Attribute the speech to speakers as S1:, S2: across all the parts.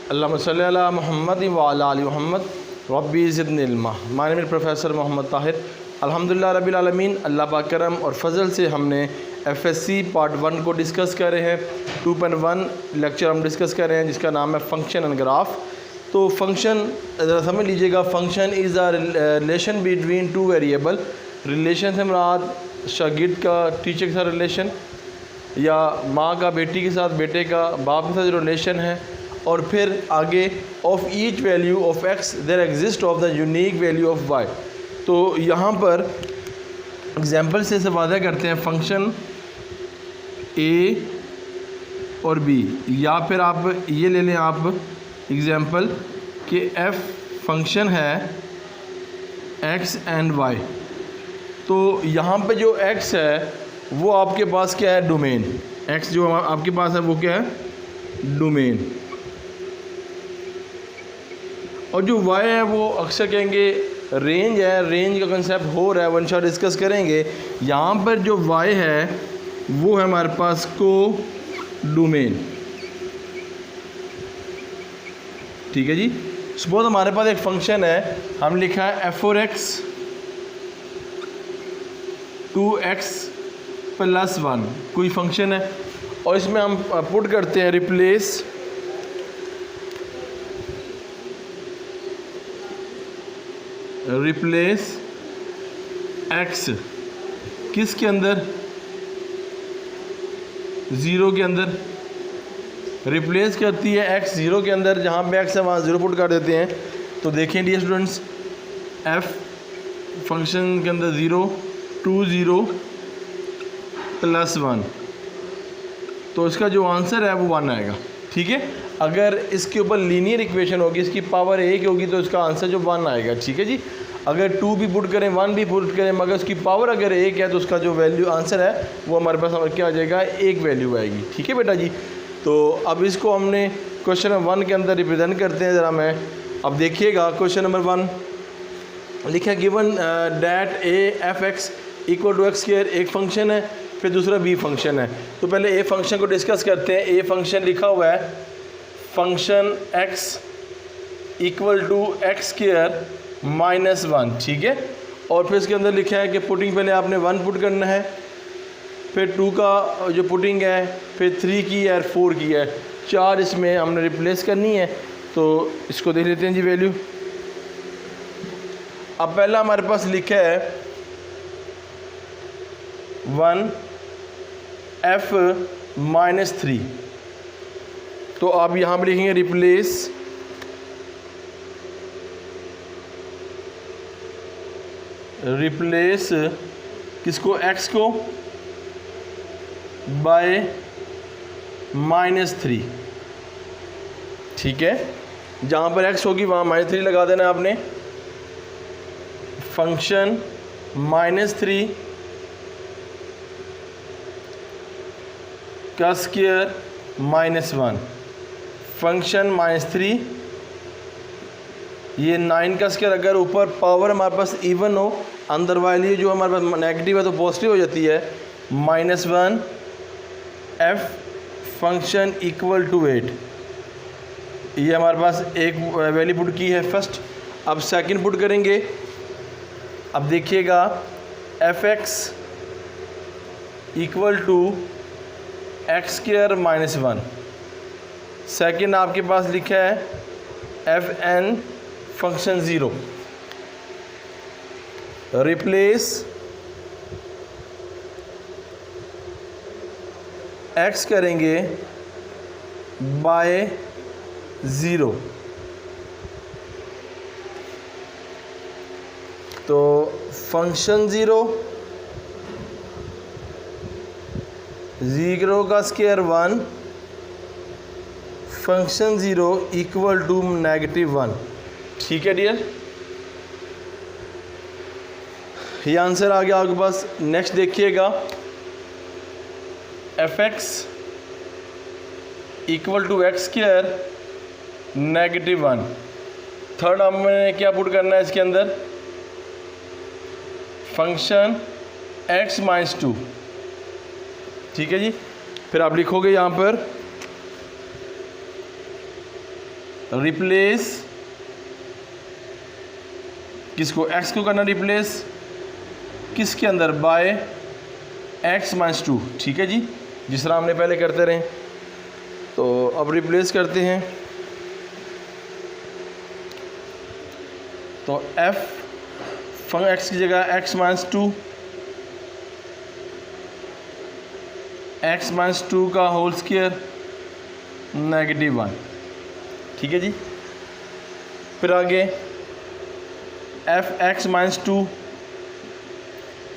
S1: अल्लाहुम्मा सल्ली अला मुहम्मद व अला आलि मुहम्मद रब्बी ज़िदनी इल्मा। My name is professor Mohammad Tahir. अल्हम्दुलिल्लाह रब्बिल आलमीन, अल्लाह पाक करम और फजल से हमने एफएससी पार्ट 1 को डिस्कस कर रहे हैं। 2.1 लेक्चर हम डिस्कस कर रहे हैं जिसका नाम है फंक्शन एंड ग्राफ। तो फंक्शन ज़रा समझ लीजिएगा, function is a relation between two variable. Relation से मुराद शागिर्द का टीचर के साथ रिलेशन, या माँ का बेटी के साथ, बेटे का बाप के साथ जो रिलेशन है। और फिर आगे of each value of X there exist of the unique value of Y. तो यहाँ पर एग्जांपल से वादा करते हैं फंक्शन ए और बी, या फिर आप ये ले लें आप एग्जांपल कि एफ फंक्शन है एक्स एंड वाई। तो यहाँ पे जो एक्स है वो आपके पास क्या है, डोमेन। एक्स जो आपके पास है वो क्या है, डोमेन। और जो वाई है वो अक्सर कहेंगे रेंज है। रेंज का कंसेप्ट हो रहा है, वो इंशाल्लाह डिस्कस करेंगे। यहाँ पर जो वाई है वो है हमारे पास को डोमेन, ठीक है जी। सपोज हमारे पास एक फंक्शन है, हम लिखा है f(x) 2x + 1 कोई फंक्शन है, और इसमें हम पुट करते हैं रिप्लेस x किसके अंदर, 0 के अंदर। रिप्लेस करती है x 0 के अंदर, जहाँ पे x है वहाँ 0 पुट कर देते हैं। तो देखें डियर स्टूडेंट्स, f फंक्शन के अंदर 0 2 0 + 1, तो इसका जो आंसर है वो 1 आएगा, ठीक है। अगर इसके ऊपर लीनियर इक्वेशन होगी, इसकी पावर 1 होगी, तो इसका आंसर जो 1 आएगा, ठीक है जी। अगर 2 भी पुट करें 1 भी पुट करें, मगर उसकी पावर अगर 1 है तो उसका जो वैल्यू आंसर है वो हमारे पास क्या आ जाएगा, 1 वैल्यू आएगी, ठीक है बेटा जी। तो अब इसको हमने क्वेश्चन नंबर 1 के अंदर रिप्रेजेंट करते हैं। ज़रा मैं अब देखिएगा, क्वेश्चन नंबर 1 लिखा है given that a F x equal to X square. एक फंक्शन है, फिर दूसरा बी फंक्शन है। तो पहले ए फंक्शन को डिस्कस करते हैं। ए फंक्शन लिखा हुआ है function X equal to X square -1, ठीक है। और फिर इसके अंदर लिखा है कि पुटिंग पहले आपने 1 पुट करना है, फिर 2 का जो पुटिंग है, फिर 3 की है और 4 की है, 4 इसमें हमने रिप्लेस करनी है। तो इसको देख लेते हैं जी वैल्यू। अब पहला हमारे पास लिखा है 1 f -3। तो आप यहाँ पर लिखेंगे रिप्लेस किसको, x को बाय -3, ठीक है। जहाँ पर x होगी वहाँ -3 लगा देना आपने। फंक्शन -3 का स्क्वायर -1, फंक्शन -3 ये 9 का स्क्वायर। अगर ऊपर पावर हमारे पास इवन हो, अंदर वाली जो हमारे पास नेगेटिव है तो पॉजिटिव हो जाती है। -1 f फंक्शन इक्वल टू 8। ये हमारे पास एक वैल्यू पुट की है फर्स्ट। अब सेकंड पुट करेंगे। अब देखिएगा f(x) equal to X square -1। Second आपके पास लिखा है fn फंक्शन 0। रिप्लेस x करेंगे बाय 0। तो फंक्शन 0 का स्क्वायर 1, फंक्शन 0 इक्वल टू -1, ठीक है डियर। ये आंसर आ गया आपके पास। नेक्स्ट देखिएगा f(x) equal to X square -1। Third हमने क्या पुट करना है इसके अंदर, फंक्शन x -2, ठीक है जी। फिर आप लिखोगे यहाँ पर रिप्लेस किसको, x को करना रिप्लेस किसके अंदर, बाय x माइनस 2। ठीक है जी, जिस तरह हमने पहले करते रहे। तो अब रिप्लेस करते हैं। तो f x की जगह x माइनस 2, x माइनस 2 का होल स्क्वायर -1। ठीक है जी। फिर आगे एफ एक्स माइनस 2,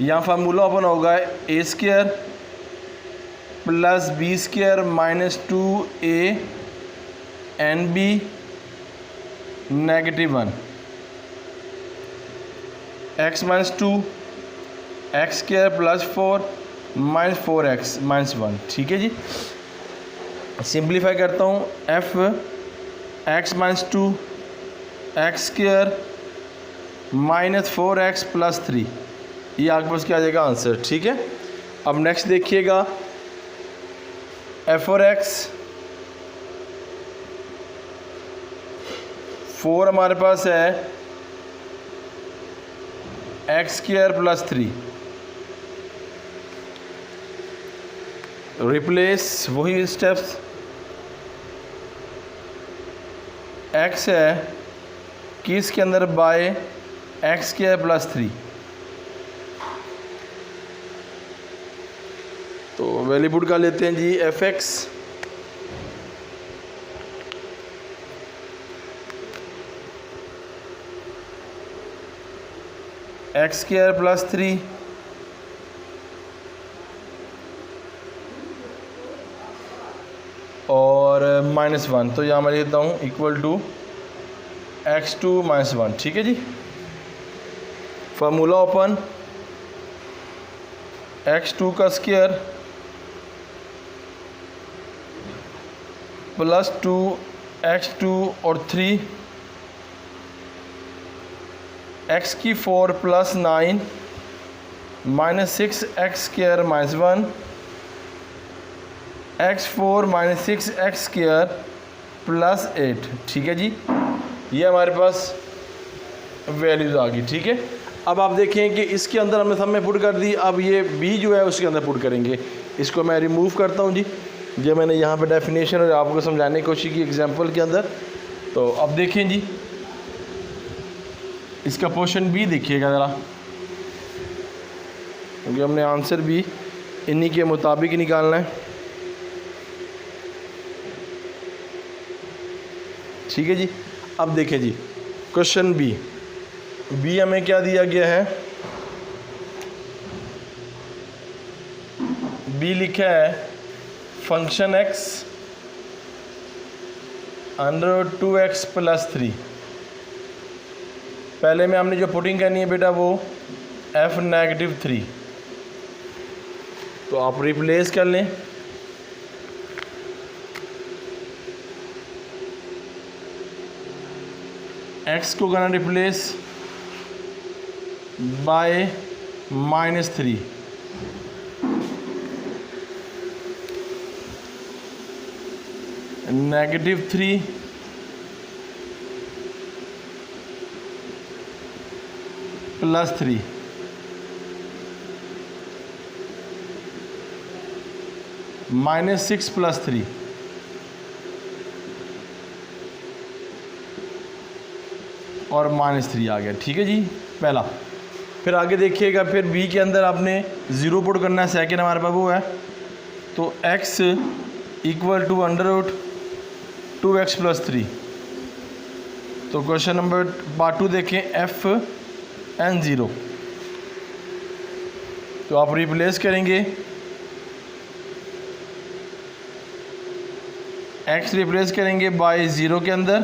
S1: यहाँ फार्मूला ओपन होगा A square plus B square minus 2a and B -1। X minus 2 X square plus 4 minus 4x minus 1। ठीक है जी। सिंप्लीफाई करता हूँ, F X minus 2 X square minus 4x plus 3, ये आपके पास क्या आ जाएगा आंसर। ठीक है। अब नेक्स्ट देखिएगा, एफ और एक्स 4 हमारे पास है एक्स स्क्वायर प्लस 3, रिप्लेस वही स्टेप्स, एक्स है किस के अंदर, बाय एक्स स्क्वायर प्लस 3। तो वैल्यू पुट कर लेते हैं जी, F x X square plus 3 और -1। तो यहाँ मैं लिखता हूँ इक्वल टू x2 माइनस 1। ठीक है जी। फार्मूला ओपन, x2 का स्क्वायर प्लस 2 x2 और 3 x की 4 plus 9 minus 6 x square minus 1 x4 minus 6 x square plus 8। ठीक है जी, ये हमारे पास वैल्यूज़ आ गई। ठीक है। अब आप देखें कि इसके अंदर हमने सब में पुट कर दी। अब ये b जो है उसके अंदर पुट करेंगे। इसको मैं रिमूव करता हूँ जी, जो मैंने यहाँ पे डेफिनेशन और आपको समझाने की कोशिश की एग्जांपल के अंदर। तो अब देखें जी, इसका पोर्शन b देखिएगा ज़रा, क्योंकि हमने आंसर भी इन्हीं के मुताबिक निकालना है। ठीक है जी। अब देखें जी, क्वेश्चन बी हमें क्या दिया गया है, बी लिखा है function x under 2x plus 3। पहले में हमने जो पुटिंग करनी है बेटा वो f -3। तो आप रिप्लेस कर लें, x को करना रिप्लेस बाय -3, -3 प्लस 3, -6 प्लस 3, और -3 आ गया। ठीक है जी, पहला। फिर आगे देखिएगा, फिर b के अंदर आपने 0 पुट करना है। सेकेंड हमारे पास वो है, तो x equal to under 2x plus 3। तो क्वेश्चन नंबर पार्ट 2 देखें, f n 0। तो आप रिप्लेस करेंगे, x रिप्लेस करेंगे बाय 0 के अंदर,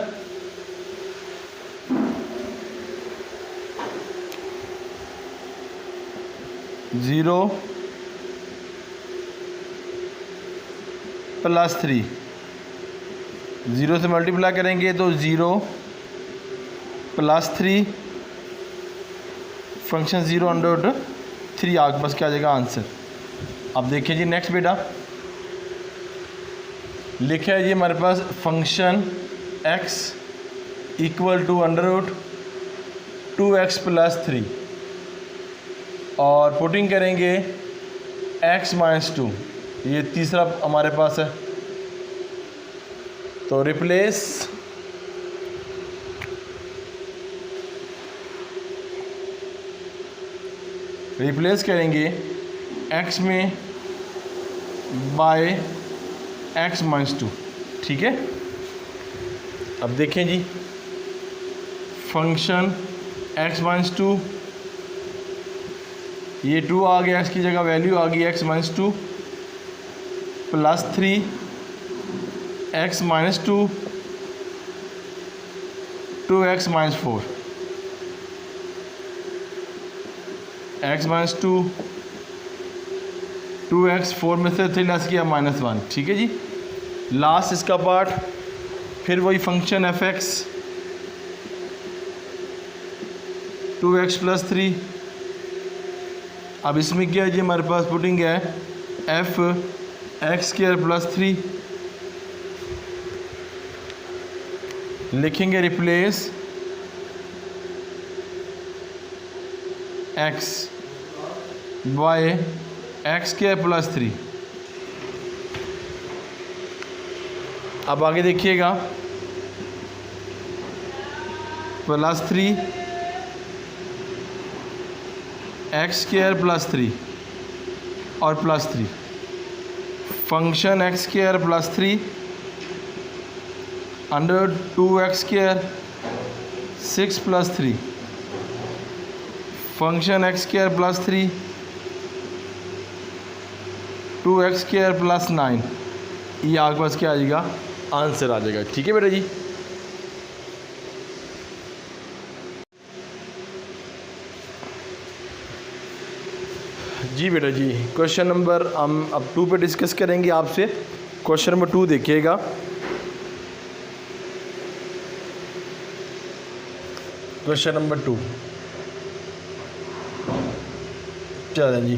S1: ज़ीरो प्लस 3, 0 से मल्टीप्लाई करेंगे तो 0 प्लस 3 फंक्शन 0 अंडर 3 आपके पास क्या आ जाएगा आंसर। अब देखिए जी नेक्स्ट बेटा, लिखा है जी हमारे पास function X equal to under root 2x plus 3 और पुटिंग करेंगे x माइनस 2, ये तीसरा हमारे पास है। तो रिप्लेस करेंगे x में बाय x माइनस 2, ठीक है। अब देखें जी, फंक्शन x माइनस 2, ये 2 आ गया, x की जगह वैल्यू आ गई x minus 2 plus 3 x minus 2 2x minus 4, x minus 2 2x 4 में से 3 लेस किया -1, ठीक है जी। लास्ट इसका पार्ट, फिर वही function F x 2x plus 3। अब इसमें क्या है जी, हमारे पास पुटिंग है एफ एक्स स्क्वायर प्लस 3, लिखेंगे replace x by X square plus 3। अब आगे देखिएगा, प्लस 3 एक्स स्क्वायर प्लस 3 और plus 3, function x square plus 3 under 2x square 6 plus 3, function x square plus 3 2x square plus 9, ये आपके पास क्या आ जाएगा, आंसर आ जाएगा, ठीक है बेटा जी। जी बेटा जी, क्वेश्चन नंबर हम अब 2 पे डिस्कस करेंगे आपसे। क्वेश्चन नंबर 2 देखिएगा। क्वेश्चन नंबर 2 चलो जी,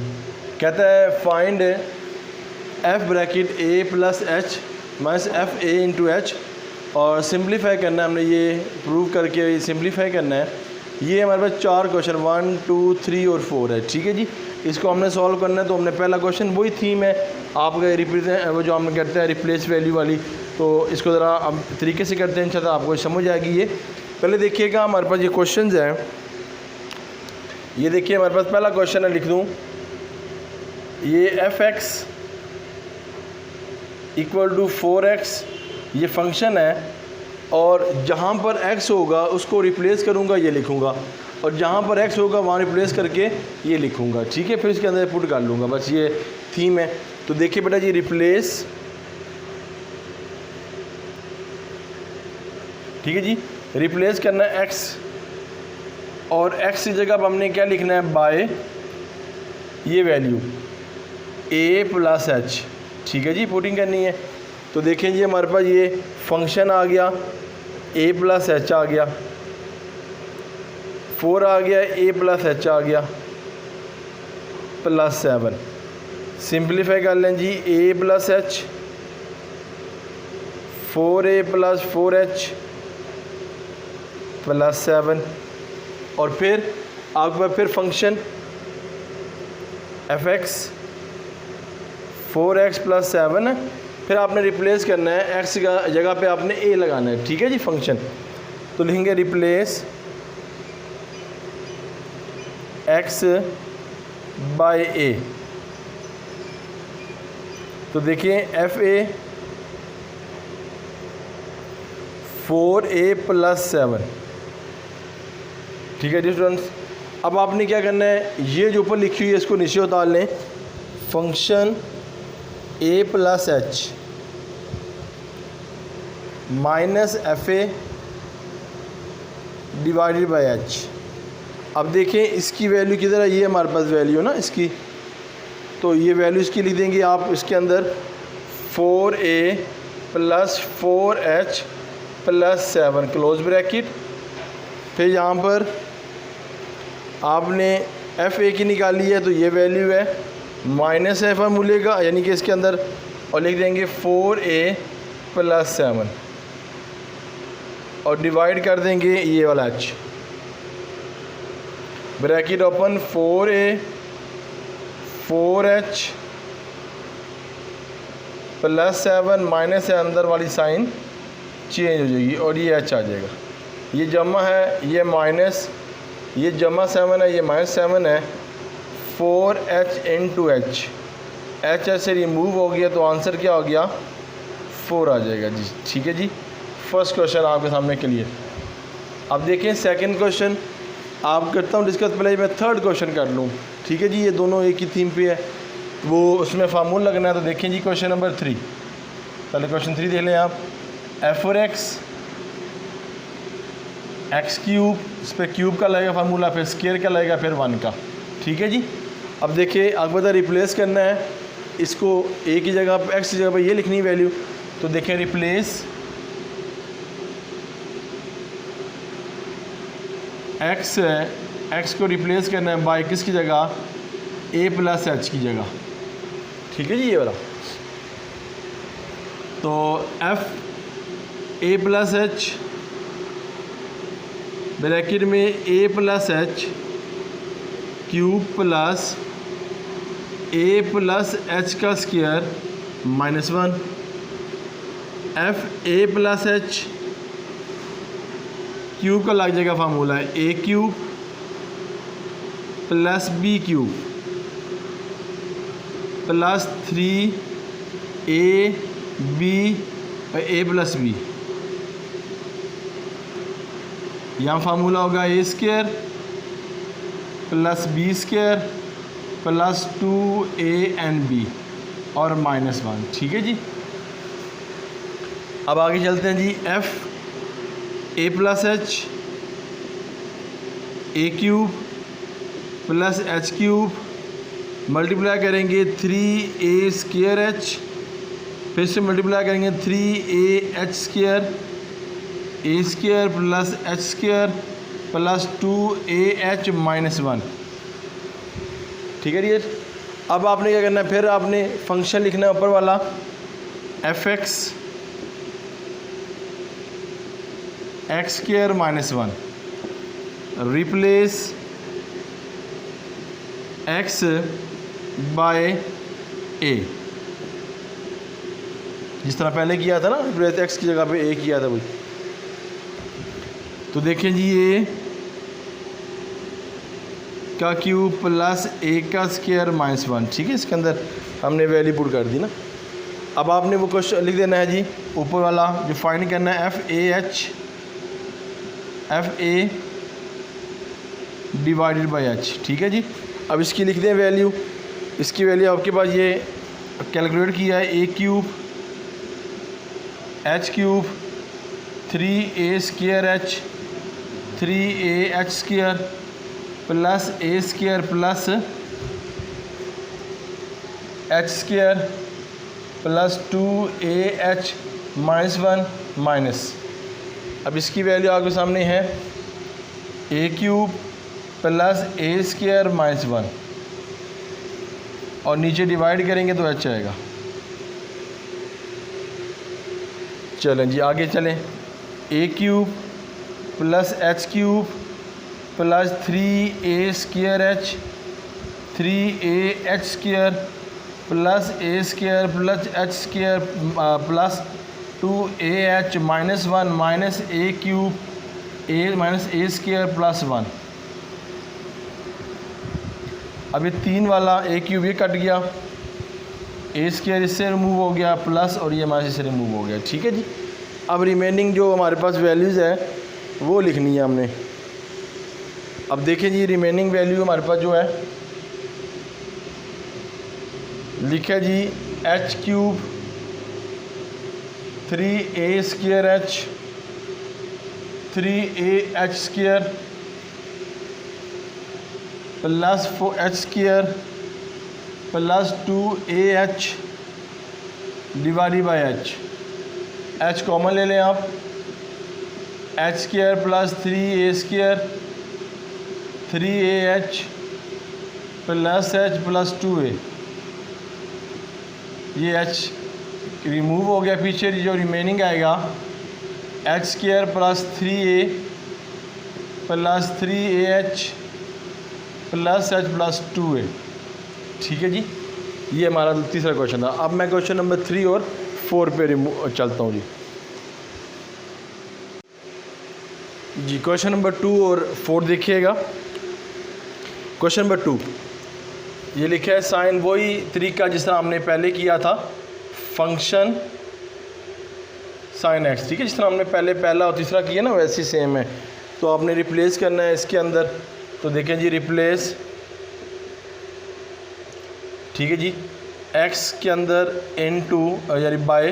S1: कहता है find F bracket A plus H minus F a into H, और सिंप्लीफाई करना है हमने, ये प्रूव करके सिंप्लीफाई करना है। ये हमारे पास 4 क्वेश्चन 1 2 3 और 4 है, ठीक है जी। इसको हमने सॉल्व करना है। तो हमने पहला क्वेश्चन, वही थीम है आपका रिप्रेजेंट, वो जो हम कहते हैं रिप्लेस वैल्यू वाली, तो इसको ज़रा हम तरीके से करते हैं, इंशाल्लाह आपको समझ आएगी। ये पहले देखिएगा, हमारे पास ये क्वेश्चन हैं, ये देखिए हमारे पास पहला क्वेश्चन है, लिख दूँ, ये F x equal to 4x ये फंक्शन है, और जहाँ पर x होगा उसको रिप्लेस करूँगा, ये लिखूँगा, और जहाँ पर x होगा वहाँ रिप्लेस करके ये लिखूँगा, ठीक है। फिर इसके अंदर पुट कर लूँगा, बस ये थीम है। तो देखिए बेटा जी, रिप्लेस, ठीक है जी, रिप्लेस करना है x, और x की जगह हमने क्या लिखना है, बाय ये वैल्यू a प्लस एच, ठीक है जी, पुटिंग करनी है। तो देखें जी, हमारे पास ये फंक्शन आ गया, a प्लस एच आ गया, 4 आ गया, a प्लस एच आ गया, प्लस 7। सिंप्लीफाई कर लें जी, a plus H 4a plus 4h plus 7, और फिर आपके पास फिर function F x 4x plus 7, फिर आपने रिप्लेस करना है, x का जगह पे आपने a लगाना है, ठीक है जी, फंक्शन। तो लिखेंगे रिप्लेस x बाय a। तो देखिए एफ ए 4a प्लस 7, ठीक है जी स्टूडेंट्स। अब आपने क्या करना है, ये जो ऊपर लिखी हुई है इसको नीचे उतार लें, function a plus H minus F A divided by H. अब देखें इसकी वैल्यू किधर है, ये हमारे पास वैल्यू है ना इसकी, तो ये वैल्यू इसकी लिख देंगे आप इसके अंदर 4a plus 4h plus 7 close bracket. फिर यहाँ पर आपने एफ ए की निकाली है, तो ये वैल्यू है माइनस एफ मूल्य का, यानी कि इसके अंदर, और लिख देंगे 4a प्लस 7 और डिवाइड कर देंगे ये वाला h, bracket open 4a 4h plus 7 minus है, अंदर वाली साइन चेंज हो जाएगी और ये h आ जाएगा। ये जमा है, ये माइनस, ये जमा 7 है, ये माइनस 7 है। 4h इंटू h, h से रिमूव हो गया तो आंसर क्या हो गया 4 आ जाएगा जी। ठीक है जी, फर्स्ट क्वेश्चन आपके सामने क्लियर। अब देखें सेकंड क्वेश्चन आप करता हूँ डिस्कस, पहले मैं थर्ड क्वेश्चन कर लूँ। ठीक है जी, ये दोनों एक ही थीम पे है, वो उसमें फार्मूला लगना है। तो देखें जी क्वेश्चन नंबर 3, पहले क्वेश्चन 3 देख लें आप। एफ और एक्स क्यूब, इस पर क्यूब का लगेगा फार्मूला, फिर स्क्वायर का लगेगा, फिर 1 का। ठीक है जी, अब देखिए आपको बता रिप्लेस करना है इसको, ए की जगह पर एक्स की जगह पर ये लिखनी वैल्यू। तो देखें रिप्लेस एक्स है, एक्स को रिप्लेस करना है बाई किसकी जगह, ए प्लस एच की जगह। ठीक है जी, ये वाला। तो एफ ए प्लस एच ब्रैकेट में A plus H cube plus A plus H का स्क्वायर माइनस 1। एफ ए प्लस एच क्यूब का लग जाएगा फार्मूला है ए cube plus B cube plus 3 A B और ए प्लस बी। यहाँ फार्मूला होगा A square plus B square plus 2a+b और minus 1। ठीक है जी, अब आगे चलते हैं जी। F A plus h a cube plus H cube multiply करेंगे 3a स्क्वायर एच, फिर से मल्टीप्लाई करेंगे 3a h square a square plus h square plus 2a(h) minus 1। ठीक है डियर, अब आपने क्या करना है, फिर आपने फंक्शन लिखना है ऊपर वाला f x square minus 1, replace x by a, जिस तरह पहले किया था ना, रिप्लेस x की जगह पे a किया था भाई। तो देखें जी, ये का क्यूब प्लस ए का स्क्वायर माइनस 1। ठीक है, इसके अंदर हमने वैल्यू पुट कर दी ना। अब आपने वो क्वेश्चन लिख देना है जी ऊपर वाला जो फाइंड करना है, F A divided by H. ठीक है जी, अब इसकी लिख दें वैल्यू। इसकी वैल्यू आपके पास ये कैलकुलेट किया है, ए cube h cube 3a square h 3a(h) square plus a square plus h square plus 2a(h) minus 1 minus. अब इसकी वैल्यू आपके सामने है ए cube plus a square minus 1 और नीचे डिवाइड करेंगे तो h आएगा। चलें जी आगे चलें। A cube plus H cube plus 3a square h 3a(h) square plus a square plus h square plus 2a(h) minus 1 minus a cube a minus a square plus 1। अब ये 3 वाला ए क्यूब ये कट गया, ए स्क्वायर इससे remove हो गया plus और ये माइनस इससे रिमूव हो गया। ठीक है जी, अब रिमेनिंग जो हमारे पास वैल्यूज़ है वो लिखनी है हमने। अब देखें जी, रिमेनिंग वैल्यू हमारे पास जो है लिखा जी H cube 3a square h 3a(h) square plus 4h square plus 2a(h) divided by h। h common ले लें आप, h square plus 3a square 3a(h) plus h plus 2a। ये h रिमूव हो गया, पीछे जो रिमेनिंग आएगा H square plus 3a plus 3ah plus H plus 2a। ठीक है जी, ये हमारा तीसरा क्वेश्चन था। अब मैं क्वेश्चन नंबर 3 और 4 पे चलता हूँ जी। क्वेश्चन नंबर 2 और 4 देखिएगा। क्वेश्चन नंबर 2 ये लिखा है साइन, वही तरीका जिस तरह हमने पहले किया था, फंक्शन साइन एक्स। ठीक है, जिस तरह हमने पहला और तीसरा किया ना वैसे ही सेम है। तो आपने रिप्लेस करना है इसके अंदर। तो देखें जी, रिप्लेस, ठीक है जी, एक्स के अंदर इनटू यानी बाय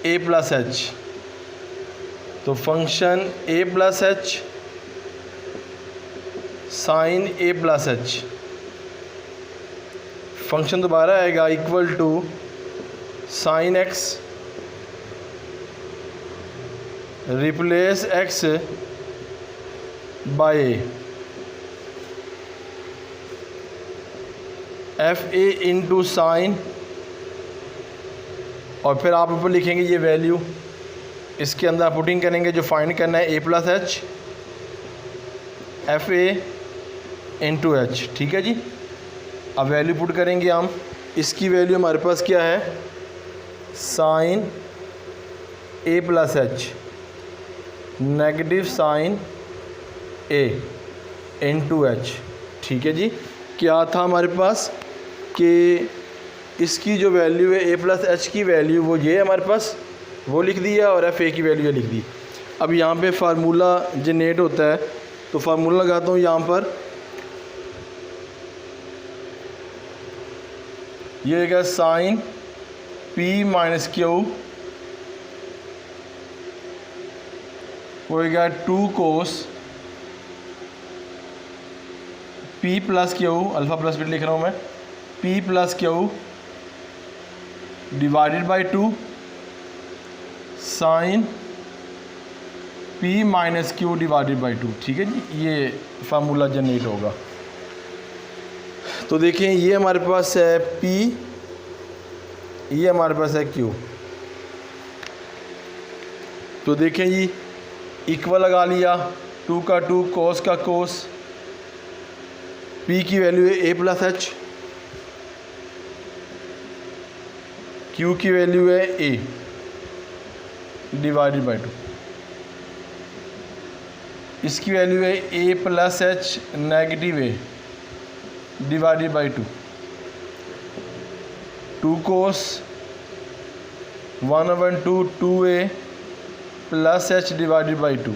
S1: ए प्लस एच। तो function a plus h sine a plus h, function दोबारा आएगा equal to sine x replace x by f a into sine, और फिर आप ऊपर लिखेंगे ये वैल्यू, इसके अंदर पुटिंग करेंगे जो फाइंड करना है a plus h f a into h. ठीक है जी, अब वैल्यू पुट करेंगे हम। इसकी वैल्यू हमारे पास क्या है, sign a plus H negative sign A into h. ठीक है जी, क्या था हमारे पास कि इसकी जो वैल्यू है ए प्लस एच की वैल्यू वो ये है हमारे पास, वो लिख दिया, और एफ ए की वैल्यू ये लिख दी। अब यहाँ पे फार्मूला जनरेट होता है, तो फार्मूला लगाता हूँ यहाँ पर। ये होगा साइन पी माइनस क्यू होएगा 2 cos p plus q, alpha plus beta लिख रहा हूँ मैं, p plus q divided by 2 sine p minus q divided by 2। ठीक है जी, ये फार्मूला जनरेट होगा। तो देखें ये हमारे पास है P, ये हमारे पास है Q। तो देखें जी, इक्वल लगा लिया, 2 का 2 कोस का कोस, P की वैल्यू है a प्लस एच, Q की वैल्यू है a डिवाइडेड बाई 2, इसकी वैल्यू है a plus H negative a divided by 2, 2 cos 1/2 2a plus H divided by 2।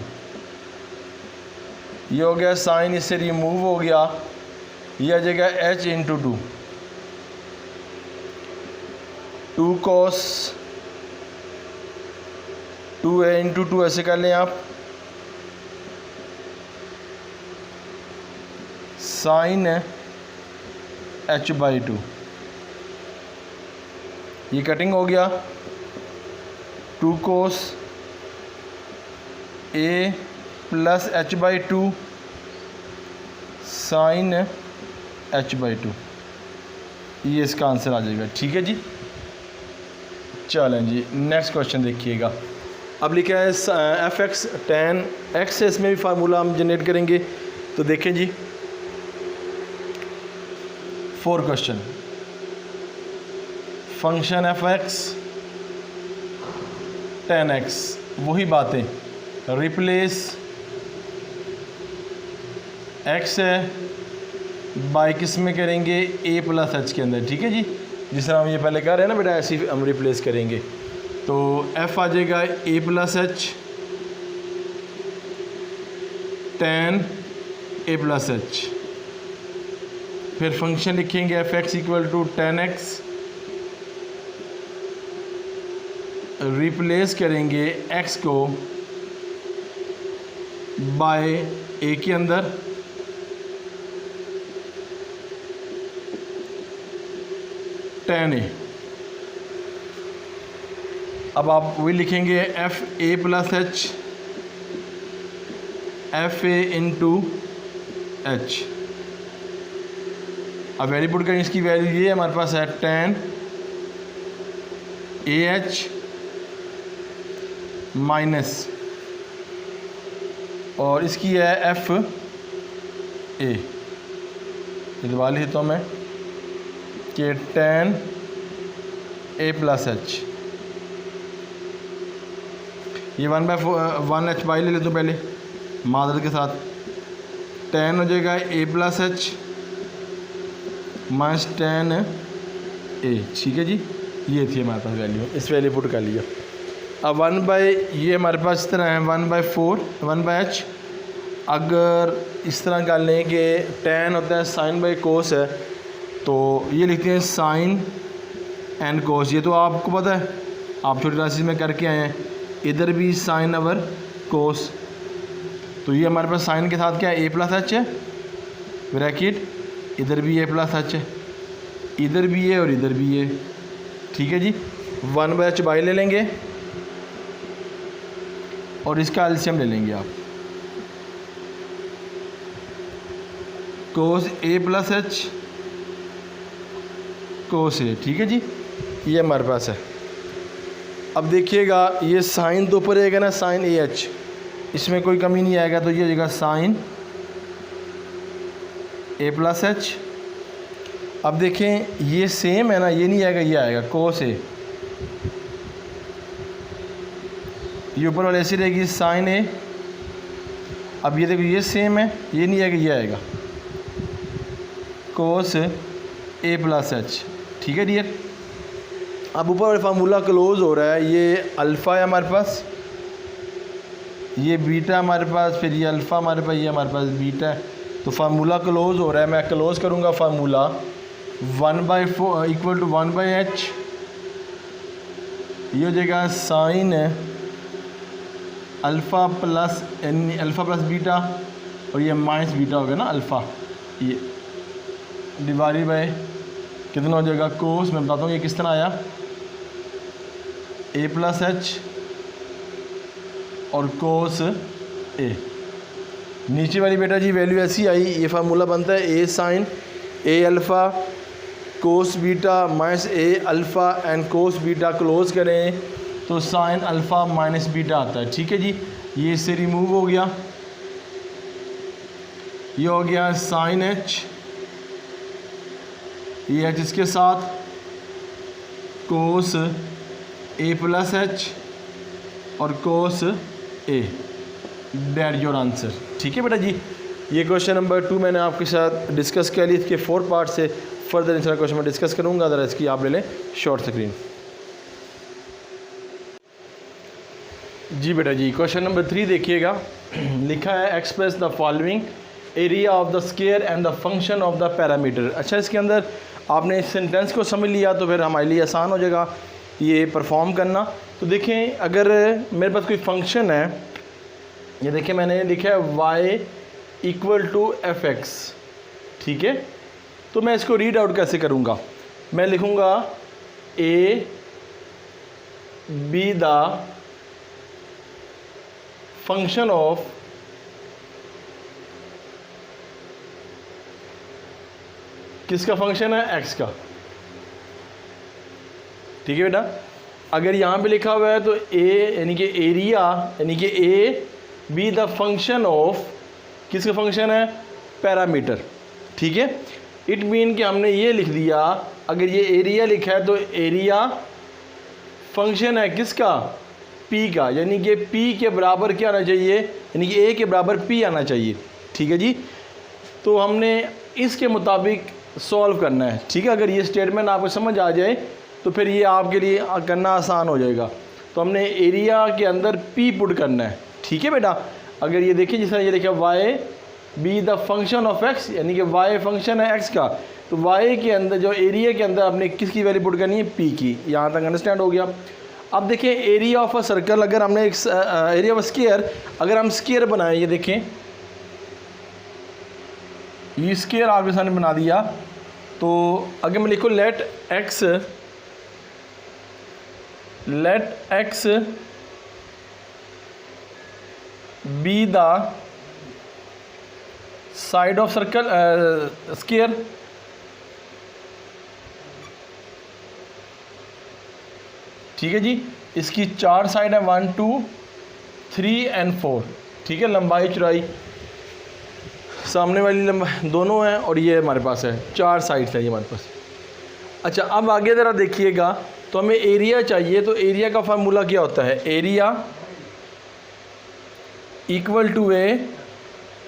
S1: ये हो गया साइन, इससे रिमूव हो गया, ये आ जाएगा h इंटू 2, 2 कोस 2a इंटू 2 ऐसे कर लें आप, साइन h बाई 2, ये कटिंग हो गया, 2 cos a plus h by 2 sine h by 2, ये इसका आंसर आ जाएगा। ठीक है जी, चलें जी नेक्स्ट क्वेश्चन देखिएगा। अब लिखा है एफ एक्स टेन एक्स है, इसमें भी फार्मूला हम जनरेट करेंगे। तो देखें जी 4 question, function F x ten x, वही बातें, रिप्लेस एक्स है बाई किस में करेंगे, ए प्लस एच के अंदर। ठीक है जी, जिस तरह हम ये पहले कह रहे हैं ना बेटा, ऐसे ही हम रिप्लेस करेंगे। तो एफ आ जाएगा a plus h tan a plus h, फिर फंक्शन लिखेंगे f x equal to tan x, replace करेंगे एक्स को बाय ए के अंदर, टेन ए। अब आप वही लिखेंगे f A plus h f a into h. अब वैल्यू पुट करें, इसकी वैल्यू ये हमारे पास है टेन ए एच माइनस, और इसकी है एफ ए, दबा लेता हूँ मैं कि tan a प्लस एच, ये 1/1 h ले लेते हूँ पहले मादर के साथ, tan हो जाएगा a plus H minus tan a, ठीक है जी। ये थी हमारे पास वैल्यू, इस वैल्यू पुट कर लिया। अब 1/, ये हमारे पास इस तरह है 1/4 1/h। अगर इस तरह कर लें कि tan होता है sin बाई कोस है, तो ये लिखते हैं sin एंड कोस। ये तो आपको पता है, आप छोटी क्लासेस में करके आए हैं। इधर भी sin ओवर कोस, तो ये हमारे पास sin के साथ क्या है a प्लस एच है ब्रैकेट, इधर भी a प्लस एच है, इधर भी है और इधर भी है, ठीक है जी। 1/h बाई ले लेंगे और इसका एलसीएम ले लेंगे आप, कोस a प्लस एच कोस ए, ठीक है जी। ये हमारे पास है। अब देखिएगा ये साइन तो ऊपर आएगा ना, साइन ए एच, इसमें कोई कमी नहीं आएगा, तो ये जगह साइन ए प्लस एच। अब देखें ये सेम है ना, ये नहीं आएगा, ये आएगा कोस ए, ये ऊपर वाले ऐसी रहेगी साइन ए। अब ये देखो ये सेम है, ये नहीं आएगा, ये आएगा कोस ए प्लस एच, ठीक है डियर। अब ऊपर वाला फार्मूला क्लोज हो रहा है, ये अल्फ़ा है हमारे पास, ये बीटा हमारे पास, फिर ये अल्फ़ा हमारे पास, ये हमारे पास बीटा है, तो फार्मूला क्लोज हो रहा है। मैं क्लोज करूँगा फार्मूला 1/4 इक्वल टू 1/h, ये हो जाएगा sine alpha plus alpha plus beta, और ये माइनस बीटा हो गया ना अल्फ़ा, ये डिवाइडेड बाय कितना हो जाएगा कोस। मैं बताता हूँ ये किस तरह आया, a प्लस एच और कोस ए। नीचे वाली बेटा जी वैल्यू ऐसी आई, ये फार्मूला बनता है a sine a alpha cos beta minus a alpha and cos beta, close करें तो साइन अल्फ़ा माइनस बीटा आता है, ठीक है जी। ये इससे रिमूव हो गया, ये हो गया साइन एच, ये एच इसके साथ कोस ए प्लस एच और कोस ए, दैट योर आंसर, ठीक है बेटा जी। ये क्वेश्चन नंबर 2 मैंने आपके साथ डिस्कस किया, इसके 4 पार्ट से फर्दर इंशाल्लाह क्वेश्चन में डिस्कस करूँगा, अदर इसकी आप ले लें शॉर्ट स्क्रीन। जी बेटा जी क्वेश्चन नंबर 3 देखिएगा, लिखा है express the following area of the square and the function of the parameter. अच्छा, इसके अंदर आपने इस सेंटेंस को समझ लिया तो फिर हमारे लिए आसान हो जाएगा ये परफॉर्म करना। तो देखें अगर मेरे पास कोई फंक्शन है, ये देखें मैंने लिखा है y equal to f x, ठीक है। तो मैं इसको रीड आउट कैसे करूँगा, मैं लिखूँगा A B the function of किसका फंक्शन है, एक्स का, ठीक है बेटा। अगर यहाँ पे लिखा हुआ है तो ए यानी कि एरिया यानी कि A B the function of किसका फंक्शन है, पैरामीटर, ठीक है। इट मीन कि हमने ये लिख दिया, अगर ये एरिया लिखा है तो एरिया फंक्शन है किसका, पी का, यानी कि पी के बराबर क्या आना चाहिए, यानी कि ए के बराबर पी आना चाहिए, ठीक है जी। तो हमने इसके मुताबिक सॉल्व करना है, ठीक है। अगर ये स्टेटमेंट आपको समझ आ जाए तो फिर ये आपके लिए करना आसान हो जाएगा। तो हमने एरिया के अंदर पी पुट करना है, ठीक है बेटा। अगर ये देखिए जिस तरह ये देखिए y be the function of x, यानी कि वाई फंक्शन है एक्स का, तो वाई के अंदर जो एरिया के अंदर आपने किसकी वैल्यू पुट करनी है, पी की। यहाँ तक अंडरस्टैंड हो गया। अब देखिए एरिया ऑफ अ सर्कल, अगर हमने एक एरिया ऑफ स्क्वायर, अगर हम स्क्वायर बनाएं, ये देखें ये स्क्वायर आपके सामने बना दिया, तो अगर मैं लिखूँ let x be the side of circle square, ठीक है जी। इसकी 4 साइड है 1 2 3 and 4, ठीक है। लंबाई चौड़ाई सामने वाली लंबाई दोनों हैं और ये हमारे पास है 4 साइड्स है ये हमारे पास। अच्छा अब आगे ज़रा देखिएगा, तो हमें एरिया चाहिए, तो एरिया का फार्मूला क्या होता है? Area equal to a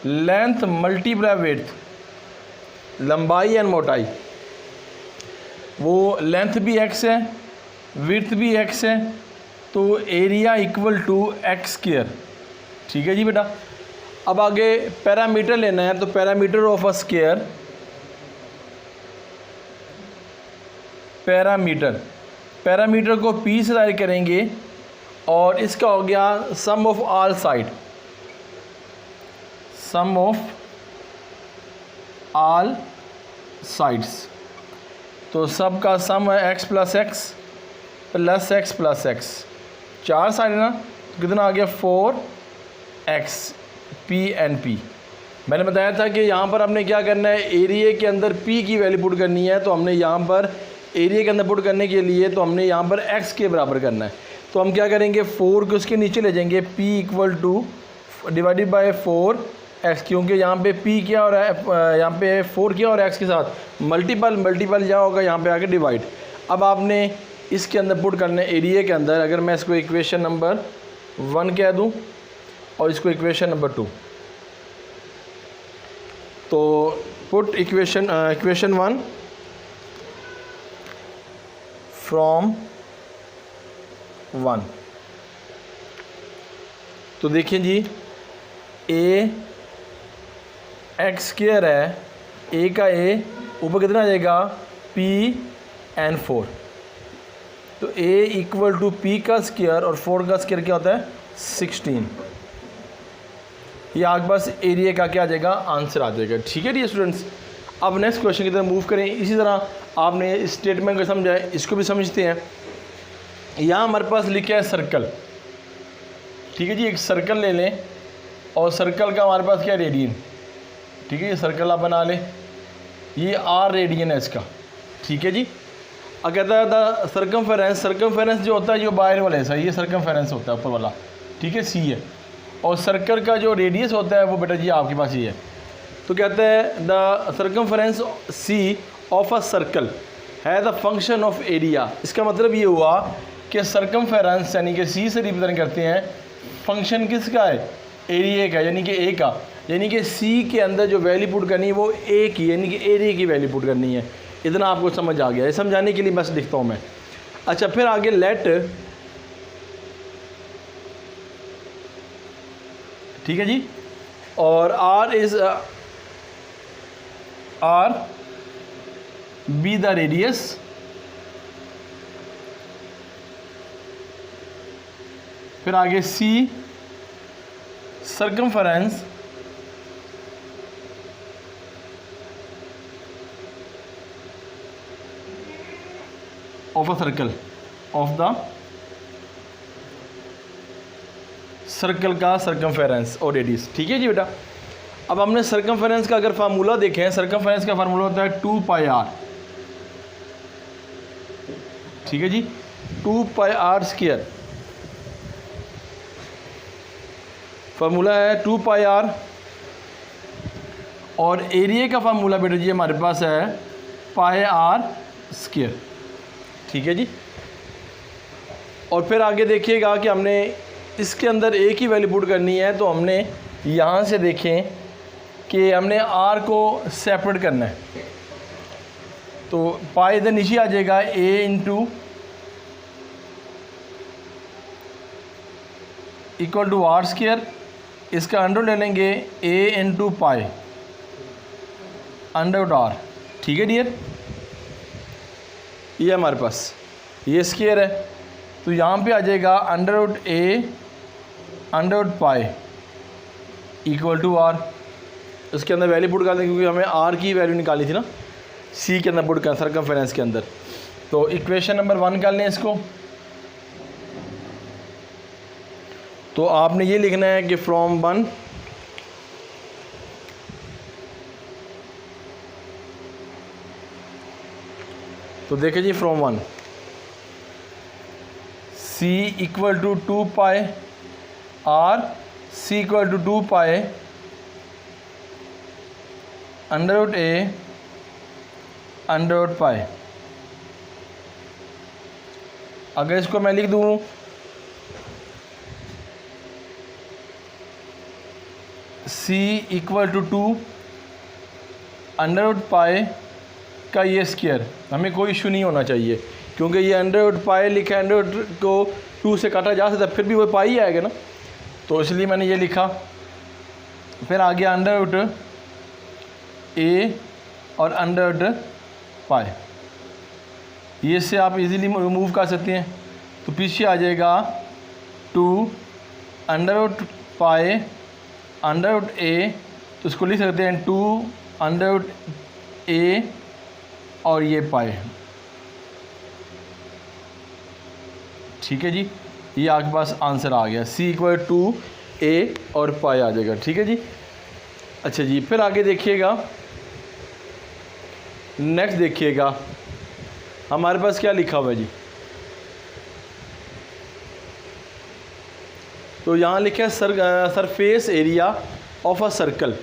S1: length multiply width, लंबाई एंड मोटाई। वो लेंथ भी x है, विड्थ भी x है, तो area equal to x square, ठीक है जी बेटा। अब आगे पैरामीटर लेना है, तो parameter of a square, parameter को p से ज़ाहिर करेंगे और इसका हो गया sum of all side, sum of all sides. तो सब का सम है x plus x plus x plus x, 4 side है ना, तो कितना आ गया 4x p एंड p। मैंने बताया था कि यहाँ पर हमने क्या करना है, एरिया के अंदर p की वैल्यू पुट करनी है, तो हमने यहाँ पर एरिया के अंदर पुट करने के लिए तो हमने यहाँ पर x के बराबर करना है। तो हम क्या करेंगे, 4 को उसके नीचे ले जाएंगे, p equal two divided by 4x, क्योंकि यहाँ पे p क्या हो रहा है, यहाँ पे 4 क्या हो रहा है x के साथ मल्टीपल यहाँ होगा, यहाँ पे आके डिवाइड। अब आपने इसके अंदर पुट करना है एरिया के अंदर, अगर मैं इसको इक्वेशन नंबर 1 कह दूँ और इसको इक्वेशन नंबर 2, तो पुट इक्वेशन 1 फ्रॉम 1। तो देखिए जी, ए एक्स स्क्वायर है, ए का ए ऊपर कितना आ जाएगा p एंड 4, तो a इक्वल टू p का स्क्वायर और 4 का स्क्वायर क्या होता है 16। ये आपके पास एरिया का क्या आ जाएगा, आंसर आ जाएगा, ठीक है डियर स्टूडेंट्स। अब नेक्स्ट क्वेश्चन की तरफ मूव करें। इसी तरह आपने इस स्टेटमेंट को समझा है, इसको भी समझते हैं। यहाँ हमारे पास लिखा है सर्कल, ठीक है जी। एक सर्कल ले लें और सर्कल का हमारे पास क्या रेडियन, ठीक है। ये सर्कल आप बना लें, ये r रेडियन है इसका, ठीक है जी। अब कहता है द सर्कमफेरेंस जो होता है जो बाहर वाला हिस्सा, ये सर्कमफेरेंस होता है ऊपर वाला, ठीक है, c है। और सर्कल का जो रेडियस होता है वो बेटा जी आपके पास ये है। तो कहता है the circumference c of a circle है द फंक्शन ऑफ एरिया। इसका मतलब ये हुआ कि सर्कमफेरेंस यानी कि c से रिप्रेजेंट करते हैं, फंक्शन किसका है, एरिया का, यानी कि a का, यानी कि c के अंदर जो वैल्यू पुट करनी है वो a की यानी कि एरिया की वैल्यू पुट करनी है। इतना आपको समझ आ गया है, समझाने के लिए बस लिखता हूँ मैं। अच्छा फिर आगे लेट, ठीक है जी, और r is r be the radius, फिर आगे c circumference of a circle, of the circle का सर्कमफेरेंस और रेडियस, ठीक है जी बेटा। अब हमने सर्कमफेरेंस का अगर फार्मूला देखें, सर्कमफेरेंस का फार्मूला होता है 2πr, ठीक है जी, 2πr स्क्वायर फार्मूला है 2πr। और एरिया का फार्मूला बेटा जी हमारे पास है πr स्क्वायर, ठीक है जी। और फिर आगे देखिएगा कि हमने इसके अंदर एक ही वैल्यू पुट करनी है, तो हमने यहाँ से देखें कि हमने r को सेपरेट करना है, तो पाई इधर नीचे आ जाएगा a into equal to r square, इसका अंडर ले लेंगे a into pi under r, ठीक है डियर। ये हमारे पास ये स्क्वायर है, तो यहाँ पे आ जाएगा under root a under root pi equal to r। इसके अंदर वैल्यू पुट कर दें क्योंकि हमें r की वैल्यू निकाली थी ना, c के अंदर पुट कर सर्कमफेरेंस के अंदर। तो इक्वेशन नंबर 1 कर लें इसको, तो आपने ये लिखना है कि फ्रॉम 1 तो देखें जी from 1 c equal to 2 pi r c equal to 2 pi under root a under root pi. अगर इसको मैं लिख दूँ c equal to 2 under root pi का ये स्क्वायर, हमें कोई इशू नहीं होना चाहिए क्योंकि ये अंडर रूट पाई लिखा है, अंडर रूट को 2 से काटा जा सकता है, फिर भी वो पाई आएगा ना, तो इसलिए मैंने ये लिखा। फिर आ गया अंडर रूट ए और अंडर रूट पाई, ये से आप इजीली रिमूव कर सकते हैं, तो पीछे आ जाएगा 2 under root pi under root a, तो इसको लिख सकते हैं 2 अंडर रूट ए और ये पाई। ठीक है जी, ये आपके पास आंसर आ गया, सी इक्वल टू ए और पाई आ जाएगा। ठीक है जी। अच्छा जी, फिर आगे देखिएगा, नेक्स्ट देखिएगा हमारे पास क्या लिखा हुआ है जी। तो यहाँ लिखा है surface area of a circle,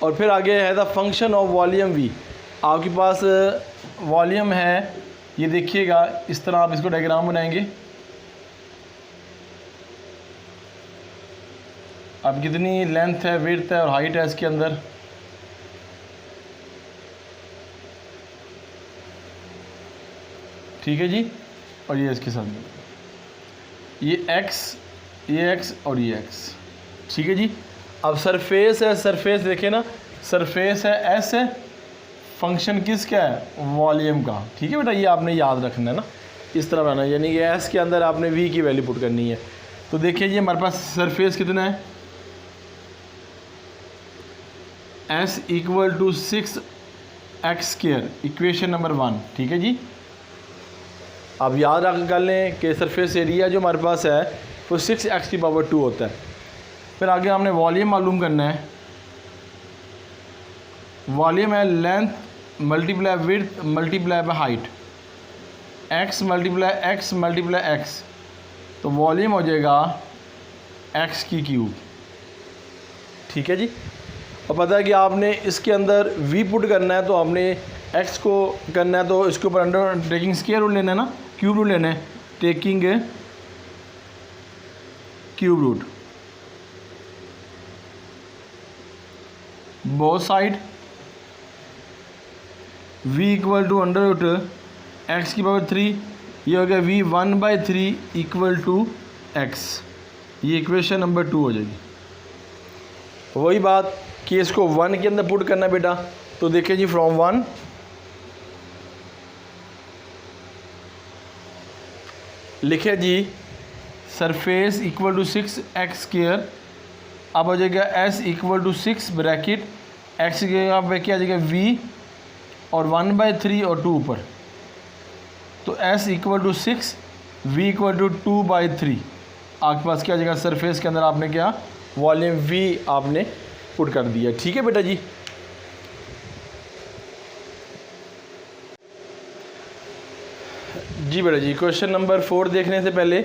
S1: और फिर आगे है the function of volume we. आपके पास वॉल्यूम है, ये देखिएगा इस तरह आप इसको डायग्राम बनाएंगे। अब कितनी लेंथ है, विड्थ है और हाइट है इसके अंदर। ठीक है जी, और ये इसके साथ ये एक्स और ये एक्स। ठीक है जी। अब सरफेस है, सरफेस देखें ना, सरफेस है एस है, फंक्शन किसका है, वॉल्यूम का। ठीक है बेटा, ये आपने याद रखना है ना, इस तरह बनाना, यानी कि एस के अंदर आपने वी की वैल्यू पुट करनी है। तो देखिए जी हमारे पास सरफेस कितना है, s equal to 6x², equation number 1। ठीक है जी, आप याद रख कर लें कि सरफेस एरिया जो हमारे पास है वो 6x⁻² होता है। फिर आगे हमने वॉल्यूम मालूम करना है, वॉल्यूम है length multiply width multiply by height, x multiply x, तो वॉल्यूम हो जाएगा x³। ठीक है जी। और पता है कि आपने इसके अंदर v पुट करना है, तो आपने x को करना है, तो इसके ऊपर अंडर टेकिंग स्क्वायर रूट लेना है ना, क्यूब रूट लेना है, taking cube root both side, v equal to under root x⁻3, ये हो गया v 1/3 इक्वल टू x। ये इक्वेशन नंबर 2 हो जाएगी। वही बात कि इसको 1 के अंदर पुट करना बेटा, तो देखिए जी फ्रॉम 1 लिखे जी सरफेस इक्वल टू 6x², अब हो जाएगा s equal to 6 bracket x के यहाँ पे क्या आ जाएगा v और 1/3 और 2 ऊपर, तो s equal to 6 v equal to 2/3। आपके पास क्या आ जाएगा, सरफेस के अंदर आपने क्या वॉल्यूम v आपने पुट कर दिया। ठीक है बेटा जी। जी बेटा जी, क्वेश्चन नंबर 4 देखने से पहले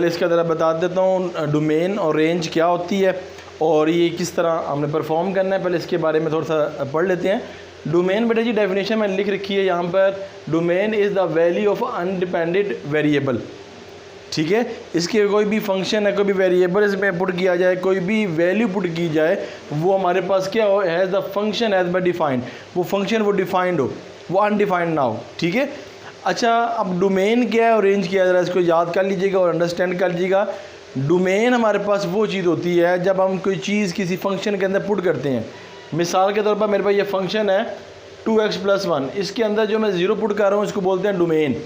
S1: इसका ज़रा बता देता हूँ डोमेन और रेंज क्या होती है और ये किस तरह हमने परफॉर्म करना है। पहले इसके बारे में थोड़ा सा पढ़ लेते हैं। डोमेन बेटा जी डेफिनेशन मैंने लिख रखी है यहाँ पर, domain is the value of independent variable. ठीक है, इसके कोई भी फंक्शन है, कोई भी वेरिएबल इसमें पुट किया जाए, कोई भी वैल्यू पुट की जाए, वो हमारे पास क्या हो, has the function edge by defined, वो फंक्शन वो डिफाइंड हो, वो अनडिफाइंड ना हो। ठीक है। अच्छा, अब डोमेन क्या है और रेंज क्या है, ज़रा इसको याद कर लीजिएगा और अंडरस्टैंड कर लीजिएगा। डोमेन हमारे पास वो चीज़ होती है जब हम कोई चीज़ किसी फंक्शन के अंदर पुट करते हैं। मिसाल के तौर पर मेरे पास ये फंक्शन है 2x+1, इसके अंदर जो मैं 0 पुट कर रहा हूँ इसको बोलते हैं डोमेन।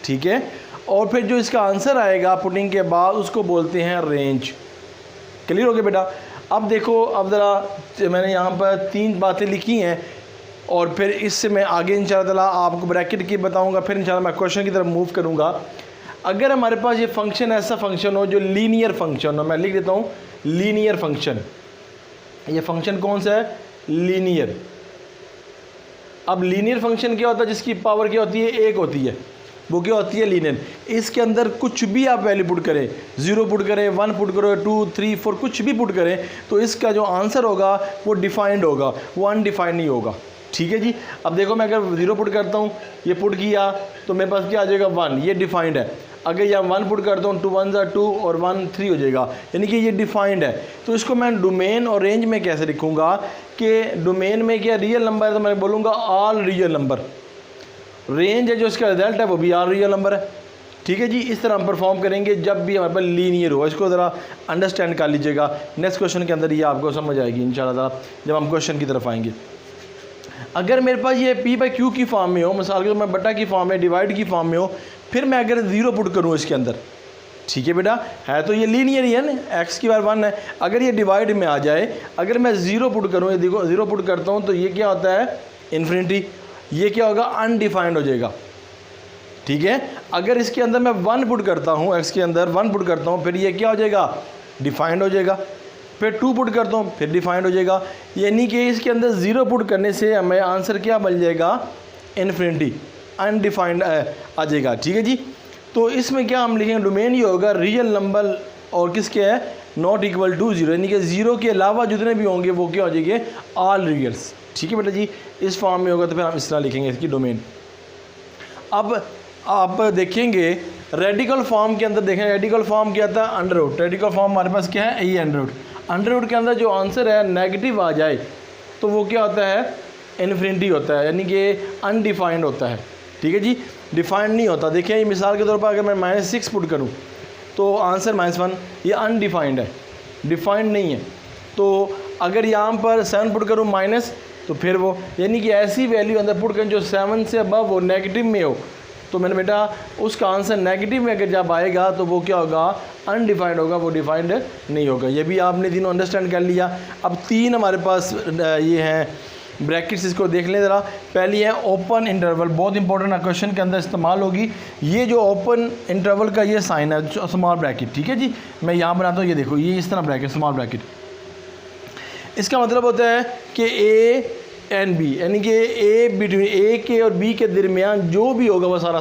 S1: ठीक है। और फिर जो इसका आंसर आएगा पुटिंग के बाद उसको बोलते हैं रेंज। क्लियर हो गया बेटा। अब देखो, अब ज़रा मैंने यहाँ पर 3 बातें लिखी हैं और फिर इससे मैं आगे इंशाअल्लाह आपको ब्रैकेट की बताऊँगा, फिर इंशाअल्लाह मैं क्वेश्चन की तरफ मूव करूँगा। अगर हमारे पास ये फंक्शन ऐसा फंक्शन हो जो लीनियर फंक्शन हो, मैं लिख देता हूँ लीनियर फंक्शन। ये फंक्शन कौन सा है, लीनियर। अब लीनियर फंक्शन क्या होता है, जिसकी पावर क्या होती है, 1 होती है। वो क्या होती है, लीनियर। इसके अंदर कुछ भी आप वैल्यू पुट करें, 0 पुट करें, 1 पुट करो, 2 3 4 कुछ भी पुट करें, तो इसका जो आंसर होगा वो डिफाइंड होगा, वो अनडिफाइंड नहीं होगा। ठीक है जी। अब देखो मैं अगर 0 पुट करता हूँ, ये पुट किया तो मेरे पास क्या आ जाएगा 1, ये डिफाइंड है। अगर यहाँ 1 पुट करता हूँ 2 1 ज़ा 2 और 1 3 हो जाएगा, यानी कि ये डिफाइंड है। तो इसको मैं डोमेन और रेंज में कैसे लिखूँगा कि डोमेन में क्या रियल नंबर है तो मैं बोलूँगा ऑल रियल नंबर, रेंज है जो इसका रिजल्ट है वो भी ऑल रियल नंबर है। ठीक है जी। इस तरह हम परफॉर्म करेंगे जब भी हमारे पास लीनियर हो। इसको ज़रा अंडरस्टैंड कर लीजिएगा, नेक्स्ट क्वेश्चन के अंदर ये आपको समझ आएगी इंशाल्लाह जब हम क्वेश्चन की तरफ आएंगे। अगर मेरे पास ये पी बाई क्यू की फॉर्म में हो, मिसाल के तौर मैं बटा की फॉर्म में, डिवाइड की फॉर्म में हो, फिर मैं अगर 0 पुट करूँ इसके अंदर, ठीक है बेटा, है तो ये लीनियर ही है ना, एक्स की बार 1 है। अगर ये डिवाइड में आ जाए, अगर मैं 0 पुट करूँ, ये देखो 0 पुट करता हूँ तो ये क्या होता है इन्फिनिटी, ये क्या होगा अनडिफाइंड हो जाएगा। ठीक है। अगर इसके अंदर मैं 1 पुट करता हूँ, एक्स के अंदर 1 पुट करता हूँ, फिर ये क्या हो जाएगा डिफाइंड हो जाएगा। फिर 2 पुट करता हूँ, फिर डिफाइंड हो जाएगा। यानी कि इसके अंदर 0 पुट करने से हमें आंसर क्या बन जाएगा इन्फिनिटी, अनडिफाइंड आ जाएगा। ठीक है जी। तो इसमें क्या हम लिखेंगे, डोमेन ये होगा रियल नंबर और किसके है नॉट इक्वल टू 0, यानी कि 0 के अलावा जितने भी होंगे वो क्या हो जाएंगे ऑल रियल्स। ठीक है बेटा जी। इस फॉर्म में होगा तो फिर हम इस तरह लिखेंगे इसकी डोमेन। अब आप देखेंगे रेडिकल फॉर्म के अंदर, देखें रेडिकल फॉर्म क्या था अंडर रूट। रेडिकल फॉर्म हमारे पास क्या है, ये अंडर रूट। अंडर रूट के अंदर जो आंसर है नेगेटिव आ जाए तो वो क्या होता है इन्फिनिटी होता है, यानी कि अनडिफाइंड होता है। ठीक है जी। डिफाइंड नहीं होता। देखिए मिसाल के तौर पर अगर मैं -6 पुट करूँ तो आंसर -1, ये अनडिफाइंड है, डिफाइंड नहीं है। तो अगर यहाँ पर 7 पुट करूँ माइनस, तो फिर वो यानी कि ऐसी वैल्यू अंदर पुट करें जो 7 से अबव हो, नेगेटिव में हो, तो मैंने बेटा उसका आंसर नेगेटिव में अगर जब आएगा तो वो क्या होगा अनडिफाइंड होगा, वो डिफाइंड नहीं होगा। ये भी आपने तीनों अंडरस्टैंड कर लिया। अब 3 हमारे पास ये हैं ब्रैकेट्स, इसको देख लें ज़रा। पहली है ओपन इंटरवल, बहुत इंपॉर्टेंट क्वेश्चन के अंदर इस्तेमाल होगी। ये जो ओपन इंटरवल का ये साइन है स्मॉल ब्रैकेट, ठीक है जी। मैं यहाँ बनाता हूँ, ये देखो ये इस तरह ब्रैकेट स्मॉल ब्रैकेट, इसका मतलब होता है कि ए एंड बी, यानी कि ए बिटवीन ए के और बी के दरमियान जो भी होगा वो सारा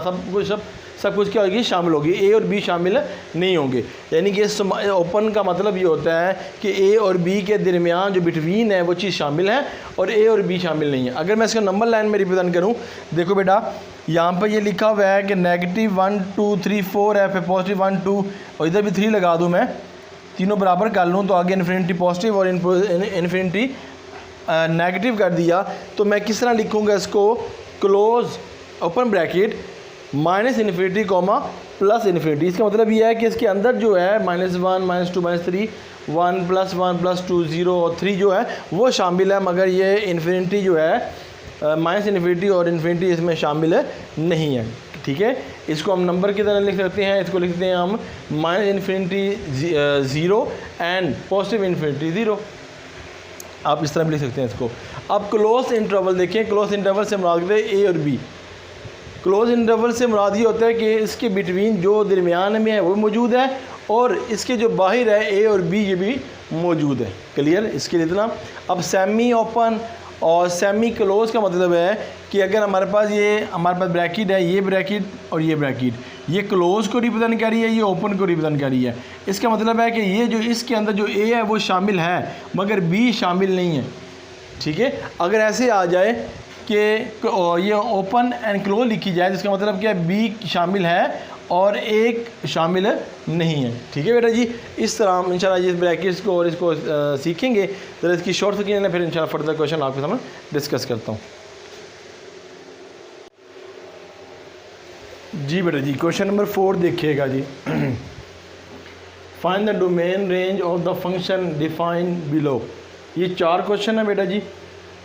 S1: सब कुछ क्या होगी शामिल होगी, ए और बी शामिल नहीं होंगे। यानी कि ओपन का मतलब ये होता है कि ए और बी के दरमियान जो बिटवीन है वो चीज़ शामिल है और ए और बी शामिल नहीं है। अगर मैं इसका नंबर लाइन में रिप्रेजेंट करूँ, देखो बेटा यहाँ पर ये लिखा हुआ है कि -1 2 3 4 है, फिर +1 2 और इधर भी 3 लगा दूँ, मैं तीनों बराबर कर लूँ तो आगे इन्फिनिटी पॉजिटिव और इन्फिनिटी नेगेटिव कर दिया। तो मैं किस तरह लिखूँगा इसको, close open bracket -infinity plus infinity. इसका मतलब ये है कि इसके अंदर जो है -1 -2 -3 1 +1 +2 0 और 3 जो है वो शामिल है, मगर ये इन्फिनिटी जो है -इन्फिनिटी और इन्फिनिटी इसमें शामिल नहीं है। ठीक है। इसको हम नंबर की तरह लिख सकते हैं, इसको लिखते हैं हम -इन्फिनिटी 0 एंड पॉजिटिव इन्फिनिटी 0, आप इस तरह भी लिख सकते हैं इसको। अब क्लोज इंटरवल देखें, क्लोज इंटरवल से मुराद है ए और बी। क्लोज इंटरवल से मुराद ये होता है कि इसके बिटवीन जो दरमियान में है वो मौजूद है और इसके जो बाहर है ए और बी ये भी मौजूद है। क्लियर, इसके लिए इतना। अब सेमी ओपन और सेमी क्लोज का मतलब है कि अगर हमारे पास ब्रैकेट है, ये ब्रैकेट और ये ब्रैकेट, ये क्लोज को रिप्रेजेंट कर रही है, ये ओपन को रिप्रेजेंट कर रही है। इसका मतलब है कि ये जो इसके अंदर जो ए है वो शामिल है मगर बी शामिल नहीं है। ठीक है। अगर ऐसे आ जाए कि ये ओपन एंड क्लोज लिखी जाए, जिसका मतलब क्या बी शामिल है और एक शामिल नहीं है। ठीक है बेटा जी। इस तरह हम इंशाल्लाह इस ब्रैकेट्स को और इसको सीखेंगे, तो इसकी शॉर्ट सीखेंगे, फिर इंशाल्लाह फर्दर क्वेश्चन आपके सामने डिस्कस करता हूँ। जी बेटा जी, क्वेश्चन नंबर 4 देखिएगा जी। Find the domain range of the function define below. ये 4 क्वेश्चन है बेटा जी,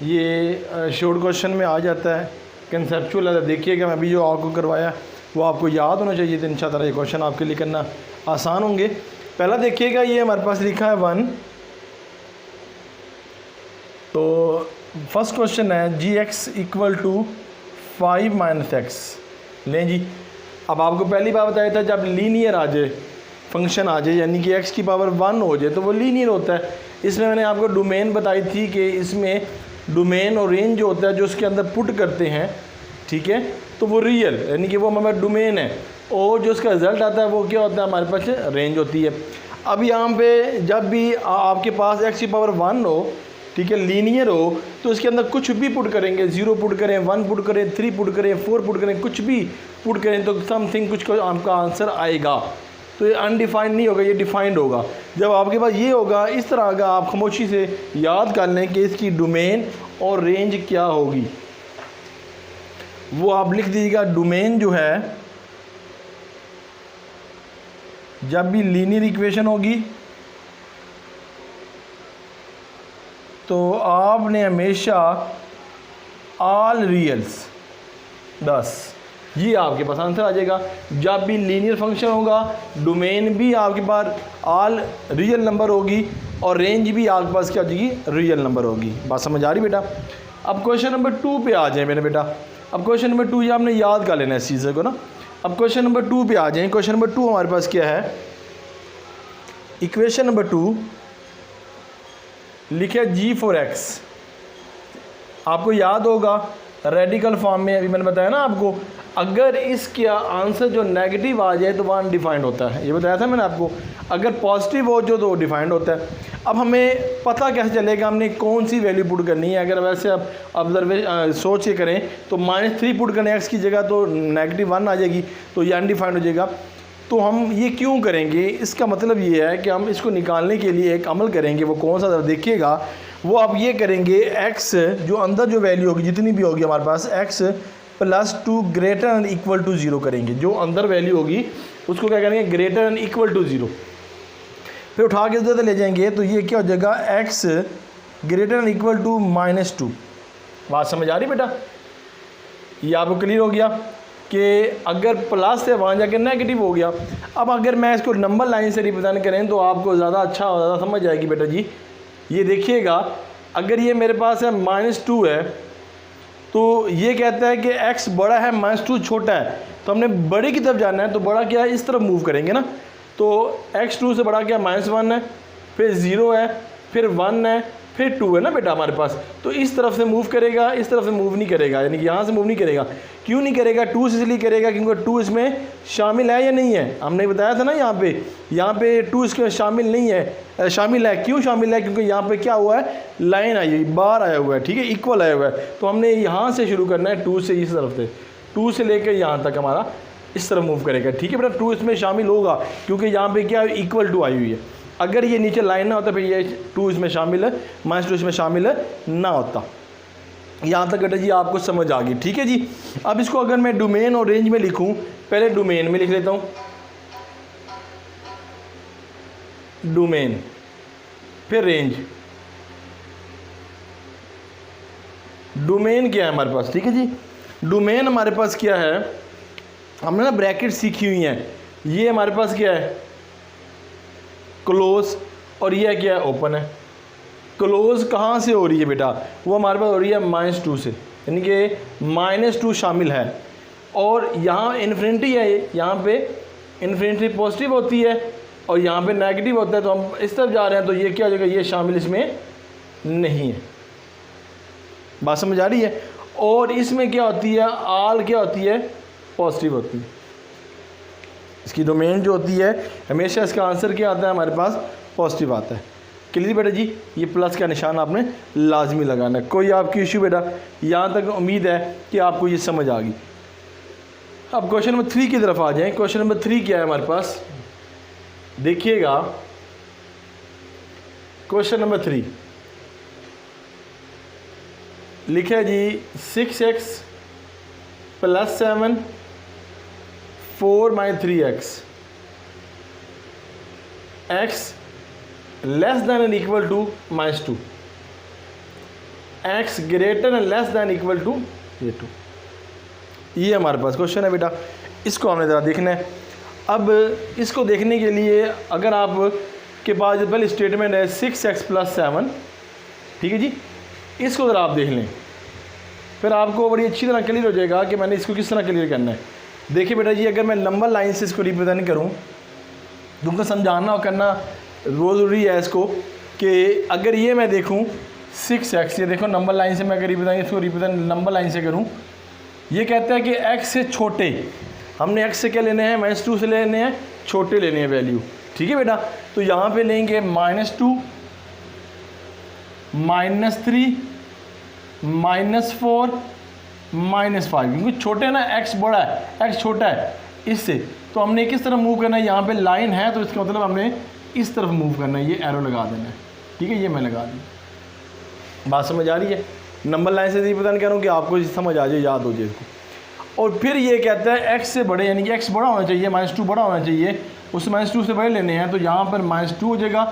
S1: ये शॉर्ट क्वेश्चन में आ जाता है, कंसेप्चुअल है। देखिएगा मैं अभी जो आपको करवाया वो आपको याद होना चाहिए, तो इंशाअल्लाह ये क्वेश्चन आपके लिए करना आसान होंगे। पहला देखिएगा, ये हमारे पास लिखा है 1, तो फर्स्ट क्वेश्चन है gx = 5 - x। लें जी, अब आपको पहली बार बताया था जब लीनियर आ जाए, फंक्शन आ जाए, यानी कि x की पावर 1 हो जाए तो वो लीनियर होता है। इसमें मैंने आपको डोमेन बताई थी कि इसमें डोमेन और रेंज जो होता है जो उसके अंदर पुट करते हैं ठीक है, तो वो रियल यानी कि वो हमारा डोमेन है, और जो उसका रिज़ल्ट आता है वो क्या होता है, हमारे पास रेंज होती है। अब यहाँ पे जब भी आपके पास x की पावर 1 हो, ठीक है, लीनियर हो, तो इसके अंदर कुछ भी पुट करेंगे, 0 पुट करें, 1 पुट करें, 3 पुट करें, 4 पुट करें, कुछ भी पुट करें तो समथिंग कुछ को आपका आंसर आएगा। तो ये अनडिफाइंड नहीं होगा, ये डिफाइंड होगा। जब आपके पास ये होगा इस तरह का, आप खामोशी से याद कर लें कि इसकी डोमेन और रेंज क्या होगी, वो आप लिख दीजिएगा। डोमेन जो है, जब भी लीनियर इक्वेशन होगी तो आपने हमेशा ऑल रियल्स, बस ये आपके पास आंसर आ जाएगा। जब भी लीनियर फंक्शन होगा, डोमेन भी आपके पास ऑल रियल नंबर होगी और रेंज भी आपके पास क्या हो जाएगी, रियल नंबर होगी। बात समझ आ रही बेटा? अब क्वेश्चन नंबर 2 पे आ जाए मेरे बेटा। अब क्वेश्चन नंबर 2 ये आपने याद कर लेना है इस चीज़ को ना। अब क्वेश्चन नंबर 2 पे आ जाए। क्वेश्चन नंबर 2 हमारे पास क्या है, इक्वेशन नंबर 2 लिखे g फॉर x। आपको याद होगा रेडिकल फॉर्म में अभी मैंने बताया ना आपको, अगर इसका आंसर जो नेगेटिव आ जाए तो वह अनडिफाइंड होता है, ये बताया था मैंने आपको। अगर पॉजिटिव हो जो तो डिफाइंड होता है। अब हमें पता कैसे चलेगा हमने कौन सी वैल्यू पुट करनी है? अगर वैसे आप सोच के करें तो -3 पुट करें x की जगह तो -1 आ जाएगी, तो ये अनडिफाइंड हो जाएगा। तो हम ये क्यों करेंगे, इसका मतलब ये है कि हम इसको निकालने के लिए एक अमल करेंगे। वो कौन सा देखिएगा, वो आप ये करेंगे, x जो अंदर जो वैल्यू होगी जितनी भी होगी हमारे पास, x +2 greater and equal to 0 करेंगे। जो अंदर वैल्यू होगी उसको क्या करेंगे, ग्रेटर एंड इक्वल टू 0। फिर उठा के इधर ले जाएंगे तो ये क्या हो जाएगा, x greater and equal to -2। बात समझ आ रही बेटा? ये आपको क्लियर हो गया कि अगर प्लस से वहाँ जाके नेगेटिव हो गया। अब अगर मैं इसको नंबर लाइन से रिप्रेजेंट करें तो आपको ज़्यादा अच्छा और ज़्यादा समझ आएगी बेटा जी। ये देखिएगा, अगर ये मेरे पास है -2 है, तो ये कहता है कि x बड़ा है, -2 छोटा है, तो हमने बड़े की तरफ जाना है। तो बड़ा क्या है, इस तरफ मूव करेंगे ना। तो x 2 से बड़ा क्या, -1 है, फिर 0 है, फिर 1 है, फिर 2 है ना बेटा हमारे पास। तो इस तरफ से मूव करेगा, इस तरफ से मूव नहीं करेगा, यानी कि यहाँ से मूव नहीं करेगा। क्यों नहीं करेगा? 2 से इसलिए करेगा क्योंकि 2 इसमें शामिल है या नहीं है। हमने बताया था ना यहाँ पे 2 इसके शामिल नहीं है, शामिल है। क्यों शामिल है? क्योंकि यहाँ पे क्या हुआ है, लाइन आई है, बार आया हुआ है, ठीक है, इक्वल आया हुआ है। तो हमने यहाँ से शुरू करना है, 2 से इस तरफ से, 2 से लेकर यहाँ तक हमारा इस तरफ मूव करेगा, ठीक है बेटा। 2 इसमें शामिल होगा क्योंकि यहाँ पे क्या इक्वल टू आई हुई है। अगर ये नीचे लाइन ना होता फिर ये 2 इसमें शामिल है, -2 इसमें शामिल है ना होता। यहाँ तक बेटा जी आपको समझ आ गई, ठीक है जी। अब इसको अगर मैं डोमेन और रेंज में लिखूँ, पहले डोमेन में लिख लेता हूँ, डोमेन, फिर रेंज। डोमेन क्या है हमारे पास, ठीक है जी। डोमेन हमारे पास क्या है, हमने ना ब्रैकेट सीखी हुई हैं। ये हमारे पास क्या है, क्लोज, और ये क्या है, ओपन है। क्लोज कहाँ से हो रही है बेटा, वो हमारे पास हो रही है -2 से, यानी कि -2 शामिल है। और यहाँ इन्फिनिटी है, यहाँ पे इन्फिनिटी पॉजिटिव होती है और यहाँ पे नेगेटिव होता है। तो हम इस तरफ जा रहे हैं तो ये क्या हो जाएगा, ये शामिल इसमें नहीं है। बात समझ आ रही है? और इसमें क्या होती है, आल क्या होती है, पॉजिटिव होती है। इसकी डोमेन जो होती है हमेशा इसका आंसर क्या आता है हमारे पास, पॉजिटिव आता है। क्लियर बेटा जी? ये प्लस का निशान आपने लाजमी लगाना है। कोई आपकी इशू बेटा? यहाँ तक उम्मीद है कि आपको ये समझ आ गई। अब क्वेश्चन नंबर 3 की तरफ आ जाएं। क्वेश्चन नंबर 3 क्या है हमारे पास, देखिएगा। क्वेश्चन नंबर 3 लिखा है जी, 6x + 7 4 - 3x, x less than and equal to -2, x greater and less than equal to ये 2। ये हमारे पास क्वेश्चन है बेटा, इसको हमने ज़रा देखना है। अब इसको देखने के लिए अगर आप के पास जो पहले स्टेटमेंट है 6x + 7, ठीक है जी, इसको ज़रा आप देख लें, फिर आपको बड़ी अच्छी तरह क्लियर हो जाएगा कि मैंने इसको किस तरह क्लियर करना है। देखिए बेटा जी, अगर मैं नंबर लाइन से इसको रिप्रेजेंट करूं, तुमको समझाना और करना बहुत ज़रूरी है इसको, कि अगर ये मैं देखूं 6x, ये देखो नंबर लाइन से मैं अगर इसको रिप्रेजेंट नंबर लाइन से करूं ये कहता है कि x से छोटे, हमने x से क्या लेने हैं, -2 से लेने हैं, छोटे लेने हैं वैल्यू। ठीक है बेटा, तो यहाँ पे लेंगे -2, -3, -4, -5, क्योंकि छोटे ना, x बड़ा है, x छोटा है इससे, तो हमने किस तरफ मूव करना है, यहाँ पे लाइन है तो इसका मतलब हमने इस तरफ मूव करना है, ये एरो लगा देना है। ठीक है, ये मैं लगा दी, बात समझ आ रही है। नंबर लाइन से पता नहीं कह रहा हूँ कि आपको समझ आ जाए, याद हो जाए इसको। और फिर ये कहता है x से बड़े, यानी कि x बड़ा होना चाहिए, -2 बड़ा होना चाहिए, उस -2 से बड़े लेने हैं, तो यहाँ पर -2 हो जाएगा,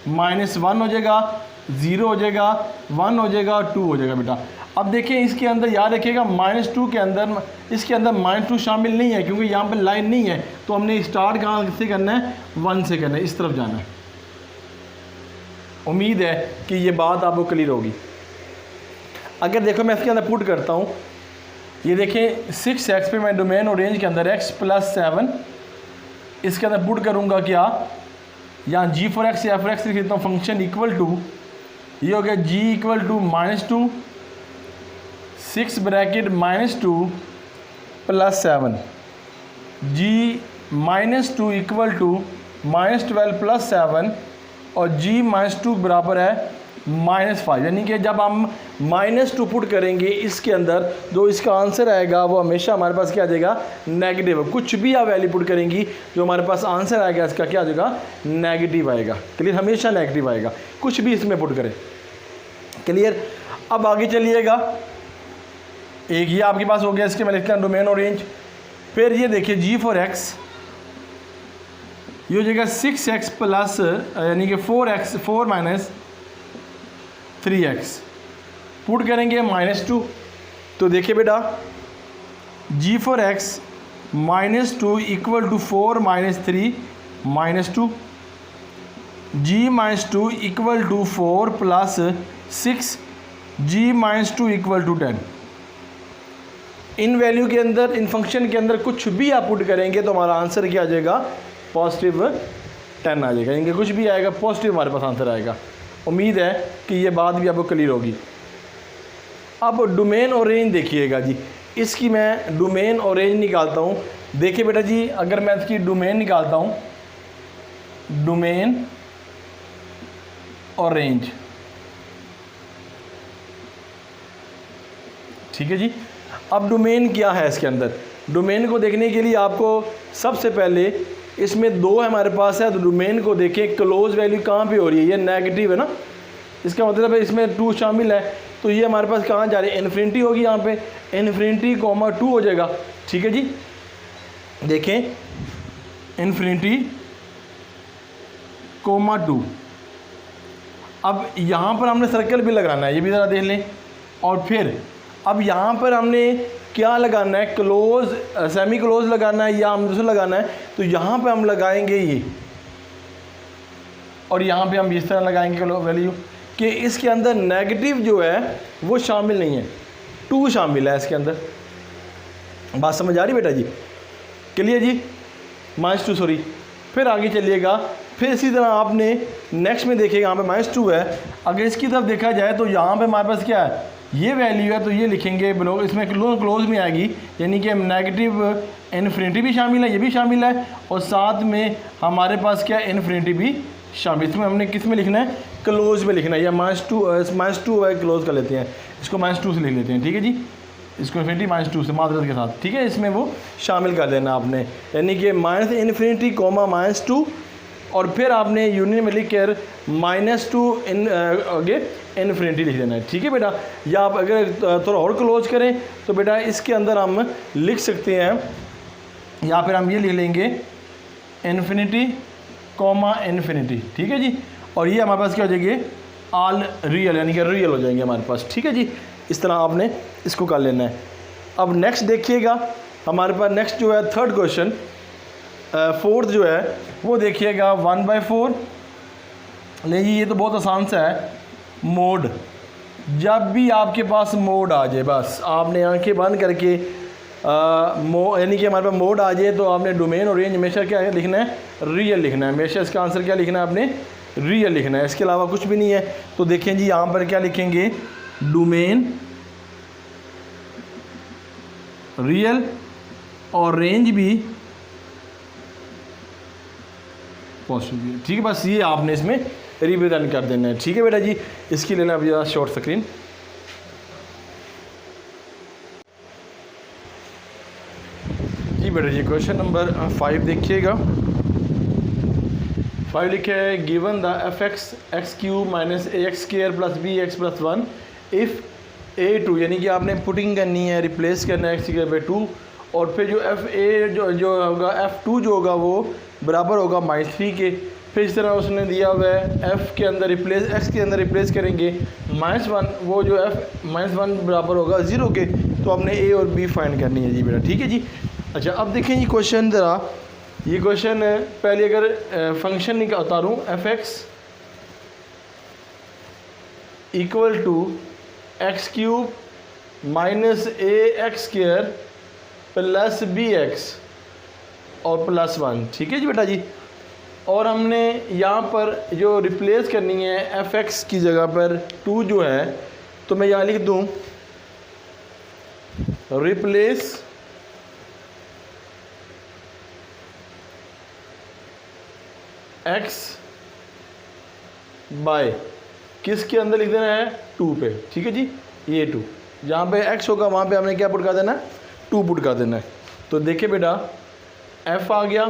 S1: -1 हो जाएगा, 0 हो जाएगा, 1 हो जाएगा, 2 हो जाएगा बेटा। अब देखिए इसके अंदर याद रखिएगा, -2 के अंदर, इसके अंदर -2 शामिल नहीं है क्योंकि यहाँ पर लाइन नहीं है, तो हमने स्टार्ट कहाँ से करना है, 1 से करना है, इस तरफ जाना है। उम्मीद है कि ये बात आपको क्लियर होगी। अगर देखो मैं इसके अंदर पुट करता हूँ, ये देखें 6x पे मैं डोमेन और रेंज के अंदर x + 7 इसके अंदर पुट करूँगा क्या, यहाँ g for x या f for x लिख देता हूँ, फंक्शन इक्वल टू, ये हो गया g equal to -2, 6 bracket -2 + 7, g -2 equal to -12 + 7 और g -2 बराबर है -5, यानी कि जब हम -2 पुट करेंगे इसके अंदर, जो इसका आंसर आएगा वो हमेशा हमारे पास क्या आ जाएगा, नेगेटिव। कुछ भी आप वैल्यू पुट करेंगी, जो हमारे पास आंसर आएगा इसका क्या आ जाएगा, नेगेटिव आएगा। क्लियर, हमेशा नेगेटिव आएगा, कुछ भी इसमें पुट करें। क्लियर, अब आगे चलिएगा, एक ये आपके पास हो गया, इसके मैं लिखता हूँ डोमेन और रेंज। फिर ये देखिए g for x, ये हो जाएगा 6x प्लस, यानी कि 4 - 3x, पुट करेंगे -2, तो देखिए बेटा g for x -2 equal to 4 - 3 -2, g -2 equal to 4 + 6, g -2 equal to 10। इन वैल्यू के अंदर, इन फंक्शन के अंदर कुछ भी आप पुट करेंगे तो हमारा आंसर क्या आ जाएगा, +10 आ जाएगा, यानी कि कुछ भी आएगा पॉजिटिव हमारे पास आंसर आएगा। उम्मीद है कि ये बात भी आपको क्लियर होगी। अब डोमेन और रेंज देखिएगा जी, इसकी मैं डोमेन और रेंज निकालता हूँ। देखिए बेटा जी, अगर मैं इसकी डोमेन निकालता हूँ, डोमेन और रेंज, ठीक है जी। अब डोमेन क्या है इसके अंदर, डोमेन को देखने के लिए आपको सबसे पहले इसमें 2 हमारे पास है, तो डोमेन को देखें, क्लोज वैल्यू कहाँ पे हो रही है, ये नेगेटिव है ना, इसका मतलब है इसमें 2 शामिल है, तो ये हमारे पास कहाँ जा रही है, इन्फिनिटी होगी, यहाँ पे इन्फिनिटी, 2 हो जाएगा। ठीक है जी, देखें इन्फिनिटी, 2। अब यहाँ पर हमने सर्कल भी लगाना है, ये भी ज़रा देख लें। और फिर अब यहाँ पर हमने क्या लगाना है, क्लोज, सेमी क्लोज लगाना है या हम दूसरा लगाना है, तो यहाँ पे हम लगाएंगे ये, और यहाँ पे हम इस तरह लगाएंगे वैल्यू कि इसके अंदर नेगेटिव जो है वो शामिल नहीं है, 2 शामिल है इसके अंदर। बात समझ आ रही बेटा जी, क्लियर जी, -2 सॉरी। फिर आगे चलिएगा, फिर इसी तरह आपने नेक्स्ट में देखिएगा, यहाँ पे -2 है, अगर इसकी तरफ देखा जाए तो यहाँ पे हमारे पास क्या है, ये वैल्यू है, तो ये लिखेंगे बिलो, इसमें क्लोज में आएगी, यानी कि नेगेटिव इन्फिनिटी भी शामिल है, ये भी शामिल है, और साथ में हमारे पास क्या है, इन्फिनिटी भी शामिल। इसमें हमने किस में लिखना है, क्लोज में लिखना है, या -2 है, क्लोज कर लेते हैं, इसको -2 से लिख लेते हैं। ठीक है जी, इसको इन्फिनिटी -2 से मादरत के साथ, ठीक है, इसमें वो शामिल कर देना आपने, यानी कि -इन्फिनिटी, -2, और फिर आपने यूनियन में लिख कर -2 आगे इन्फिनिटी लिख देना है। ठीक है बेटा, या आप अगर थोड़ा और क्लोज करें तो बेटा इसके अंदर हम लिख सकते हैं, या फिर हम ये लिख लेंगे इन्फिनिटी, इन्फिनिटी। ठीक है जी, और ये हमारे पास क्या हो जाएगी, ऑल रियल, यानी कि रियल हो जाएंगे हमारे पास। ठीक है जी, इस तरह आपने इसको कर लेना है। अब नेक्स्ट देखिएगा, हमारे पास नेक्स्ट जो है थर्ड क्वेश्चन, फोर्थ जो है वो देखिएगा 1/4। लेकिन ये तो बहुत आसान सा है, मोड, जब भी आपके पास मोड आ जाए, बस आपने आंखें बंद करके यानी कि हमारे पास मोड आ जाए तो आपने डोमेन और रेंज हमेशा क्या है लिखना है, रियल लिखना है, हमेशा इसका आंसर क्या लिखना है, आपने रियल लिखना है, इसके अलावा कुछ भी नहीं है। तो देखें जी, यहाँ पर क्या लिखेंगे, डोमेन रियल और रेंज भी पॉसिबल। ठीक है, बस ये आपने इसमें रिप्रेजेंट कर देना है। ठीक है बेटा जी, इसकी लेना अभी ज़रा शॉर्ट स्क्रीन। जी बेटा जी, क्वेश्चन नंबर 5 देखिएगा। 5 लिखा है given the f x x cube minus a x square plus b x plus 1 if a2, यानी कि आपने पुटिंग करनी है, रिप्लेस करना है एक्स स्क्वायर बाई 2, और फिर जो एफ ए जो होगा f2 जो होगा वो बराबर होगा -3 के। फिर इस तरह उसने दिया हुआ है f के अंदर रिप्लेस, x के अंदर रिप्लेस करेंगे -1, वो जो f -1 बराबर होगा 0 के। तो आपने a और b फाइंड करनी है जी बेटा। ठीक है जी। अच्छा, अब देखें जी क्वेश्चन ज़रा, ये क्वेश्चन पहले अगर फंक्शन निकाल उतारूँ f x equal to x cube minus a x square plus b x और प्लस 1। ठीक है जी बेटा जी। और हमने यहाँ पर जो रिप्लेस करनी है एफ एक्स की जगह पर 2 जो है, तो मैं यहाँ लिख दूँ रिप्लेस एक्स बाय किसके अंदर लिख देना है 2 पे। ठीक है जी, ये 2 जहाँ पे x होगा वहाँ पे हमने क्या पुट कर देना है 2 पुट कर देना है। तो देखिए बेटा f आ गया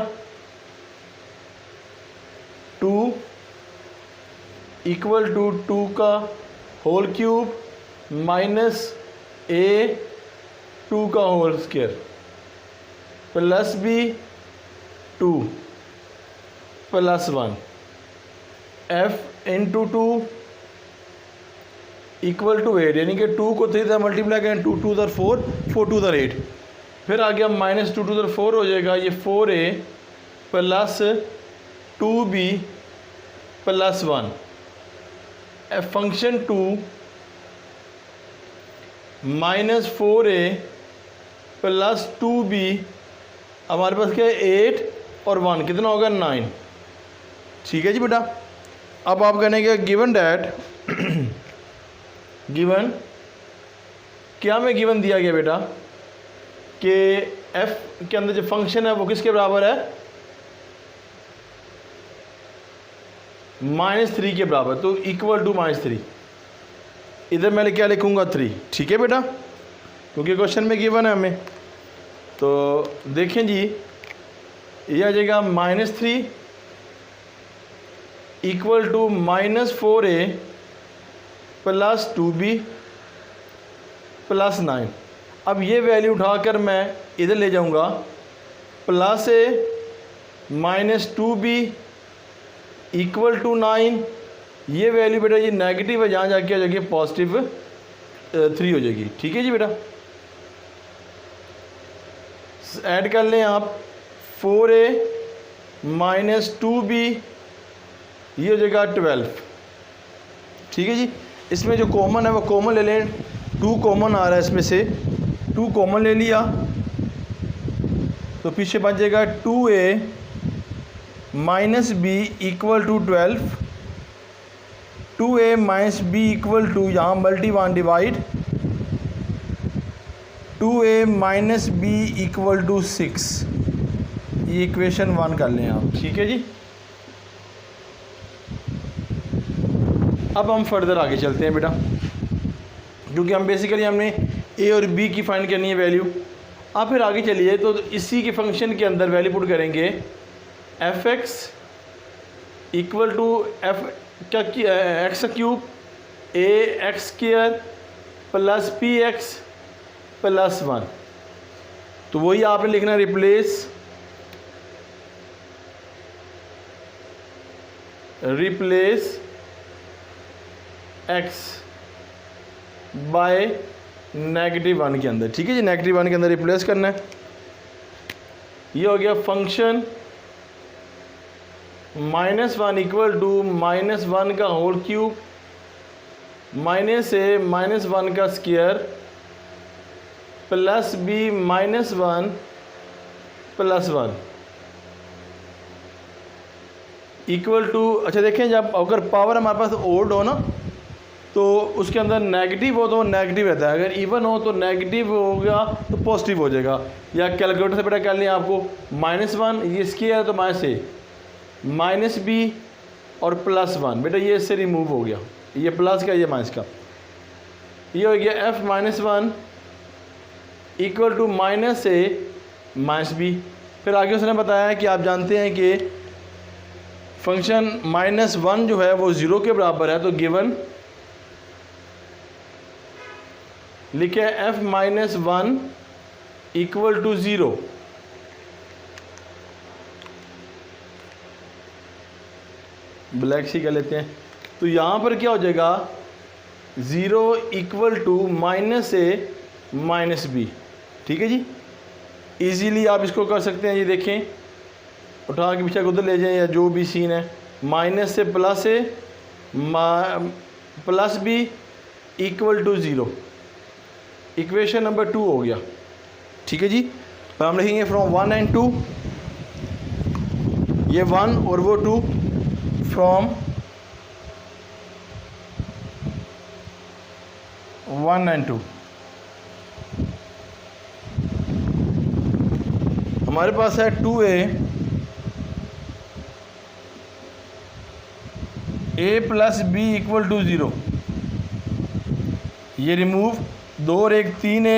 S1: 2 इक्वल टू 2 का होल क्यूब माइनस a 2 का whole square plus b 2 plus 1 f into 2 equal to 8, यानी कि 2 को 3 से मल्टीप्लाई करें 2 2 4 4 2 8, फिर आ गया -2 2 4 हो जाएगा ये 4a plus 2b plus 1 F function 2 -4a plus 2b, हमारे पास क्या है 8 और 1 कितना होगा 9। ठीक है जी बेटा। अब आप कहने के गिवन डैट गिवन क्या में गिवन दिया गया बेटा कि f के अंदर जो फंक्शन है वो किसके बराबर है -3 के बराबर, तो इक्वल टू -3। इधर मैं क्या लिखूंगा 3। ठीक है बेटा, क्योंकि क्वेश्चन में गिवन है हमें। तो देखें जी, ये आ जाएगा -3 equal to -4a plus 2b plus 9। अब ये वैल्यू उठाकर मैं इधर ले जाऊंगा plus a minus 2b equal to 9। ये वैल्यू बेटा ये नेगेटिव है, जहाँ जाके आ जाएगी पॉजिटिव 3 हो जाएगी। ठीक है जी बेटा, ऐड कर लें आप 4a माइनस 2b, ये हो जाएगा 12। ठीक है जी। इसमें जो कॉमन है वो कॉमन ले लें, 2 कॉमन आ रहा है इसमें से, 2 कॉमन ले लिया तो पीछे बच जाएगा 2a minus b equal to 12, 2a minus b equal to यहाँ multi 1 divide 2a minus b equal to 6। ये इक्वेशन 1 कर लें आप। ठीक है जी। अब हम फर्दर आगे चलते हैं बेटा, क्योंकि हम बेसिकली हमने ए और बी की फाइंड करनी है वैल्यू। आप फिर आगे चलिए तो इसी के फंक्शन के अंदर वैल्यू पुट करेंगे f x equal to f क्या x cube a x square plus p x plus 1। तो वही आपने लिखना रिप्लेस x बाय -1 के अंदर। ठीक है जी, -1 के अंदर रिप्लेस करना है। ये हो गया फंक्शन -1 इक्वल टू -1 का होल क्यूब माइनस a -1 का square plus b -1 plus 1 equal to. अच्छा देखें, जब अगर पावर हमारे पास ओड हो ना तो उसके अंदर नेगेटिव हो तो नेगेटिव रहता है, अगर इवन हो तो नेगेटिव होगा तो पॉजिटिव हो जाएगा। या कैलकुलेटर से बेटा कर लिया आपको -1, ये स्केयर है तो -a -b और +1, बेटा ये इससे रिमूव हो गया, ये प्लस का ये माइनस का, ये हो गया f -1 equal to -a -b। फिर आगे उसने बताया कि आप जानते हैं कि फंक्शन -1 जो है वो 0 के बराबर है, तो गिवन लिखे f -1 इक्वल टू 0। ब्लैक सी कर लेते हैं, तो यहाँ पर क्या हो जाएगा 0 इक्वल टू -a -b। ठीक है जी, इजीली आप इसको कर सकते हैं। ये देखें, उठा के पीछे उधर ले जाएं या जो भी सीन है, माइनस से plus a plus b equal to 0, equation number 2 हो गया। ठीक है जी, और हम लिखेंगे फ्रॉम 1 and 2, ये 1 और वो 2, फ्रॉम 1 and 2। हमारे पास है 2a plus b equal to 0, ये रिमूव 2 और 1 3a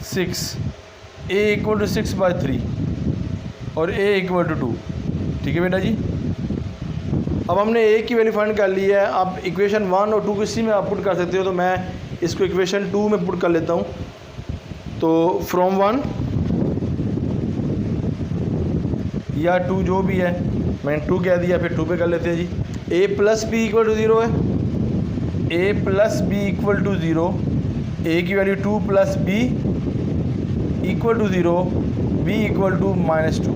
S1: 6, a इक्वल टू 6/3 और a इक्वल टू 2। ठीक है बेटा जी, अब हमने a की वैल्यू फाइंड कर ली है। आप इक्वेशन 1 और 2 किसी में आप पुट कर सकते हो, तो मैं इसको इक्वेशन 2 में पुट कर लेता हूँ। तो फ्रॉम 1 या 2 जो भी है, मैंने 2 कह दिया, फिर 2 पे कर लेते हैं जी। a plus b equal to 0 है, a plus b equal to 0, a की value 2 plus b equal to 0, b equal to -2।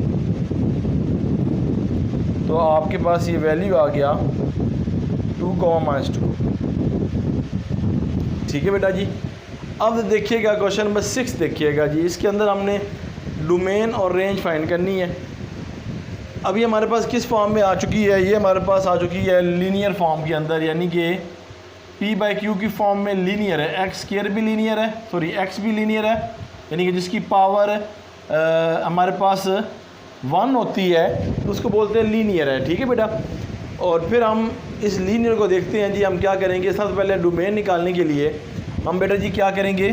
S1: तो आपके पास ये वैल्यू आ गया 2, -2। ठीक है बेटा जी, अब देखिएगा क्वेश्चन नंबर 6 देखिएगा जी। इसके अंदर हमने डोमेन और रेंज फाइंड करनी है। अभी हमारे पास किस फॉर्म में आ चुकी है, ये हमारे पास आ चुकी है लीनियर फॉर्म के अंदर, यानी कि p/q की फॉर्म में लीनियर है। x² भी लीनियर है, सॉरी x भी लीनियर है, यानी कि जिसकी पावर हमारे पास 1 होती है तो उसको बोलते हैं लीनियर है। ठीक है बेटा, और फिर हम इस लीनियर को देखते हैं जी। हम क्या करेंगे, सबसे पहले डोमेन निकालने के लिए हम बेटा जी क्या करेंगे,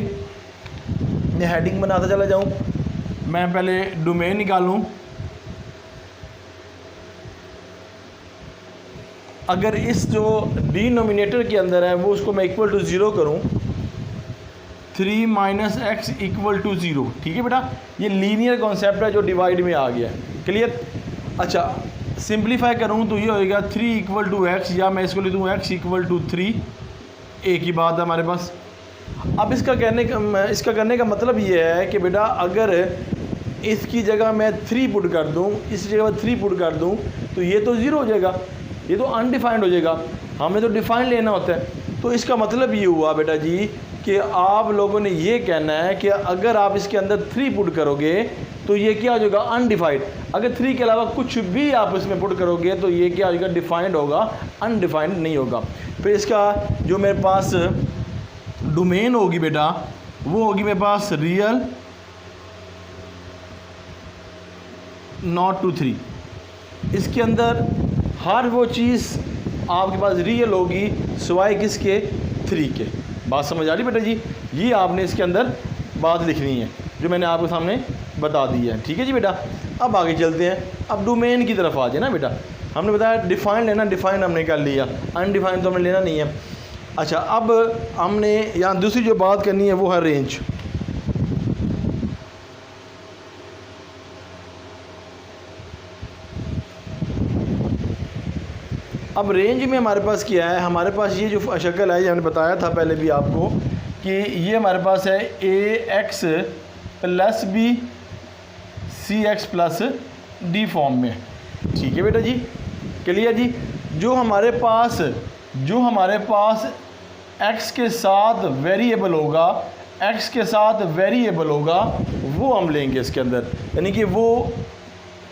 S1: मैं हेडिंग बनाता चला जाऊँ, मैं पहले डोमेन निकालूँ। अगर इस जो डिनोमिनेटर के अंदर है वो उसको मैं इक्वल टू 0 करूँ, 3 - x इक्वल टू 0। ठीक है बेटा, ये लीनियर कॉन्सेप्ट है जो डिवाइड में आ गया है। क्लियर? अच्छा, सिंप्लीफाई करूँ तो ये होएगा 3 इक्वल टू x, या मैं इसको लिख दूँ x इक्वल टू 3। एक ही बात है हमारे पास। अब इसका करने का मतलब ये है कि बेटा अगर इसकी जगह मैं 3 पुट कर दूँ, इस जगह 3 पुट कर दूँ, तो ये तो 0 हो जाएगा, ये तो अनडिफाइंड हो जाएगा। हमें तो डिफाइन लेना होता है। तो इसका मतलब ये हुआ बेटा जी कि आप लोगों ने ये कहना है कि अगर आप इसके अंदर 3 पुट करोगे तो ये क्या हो जाएगा, अनडिफाइंड। अगर 3 के अलावा कुछ भी आप इसमें पुट करोगे तो ये क्या हो जाएगा, डिफाइंड होगा, अनडिफाइंड नहीं होगा। फिर इसका जो मेरे पास डोमेन होगी बेटा, वो होगी मेरे पास रियल नॉट टू 3। इसके अंदर हर वो चीज़ आपके पास रियल होगी सिवाय किसके, 3 के। बात समझ आ रही बेटा जी? ये आपने इसके अंदर बात लिखनी है जो मैंने आपके सामने बता दी है। ठीक है जी बेटा, अब आगे चलते हैं। अब डोमेन की तरफ आ जाए ना बेटा। हमने बताया डिफाइन लेना, डिफाइन हमने कर लिया, अनडिफाइन तो हमने लेना नहीं है। अच्छा, अब हमने यहाँ दूसरी जो बात करनी है वो है रेंज। अब रेंज में हमारे पास क्या है, हमारे पास ये जो शक्ल है, ये हमने बताया था पहले भी आपको कि ये हमारे पास है ax plus b cx plus d form में। ठीक है बेटा जी, क्लियर जी? जो हमारे पास x के साथ वेरिएबल होगा, x के साथ वेरिएबल होगा, वो हम लेंगे इसके अंदर, यानी कि वो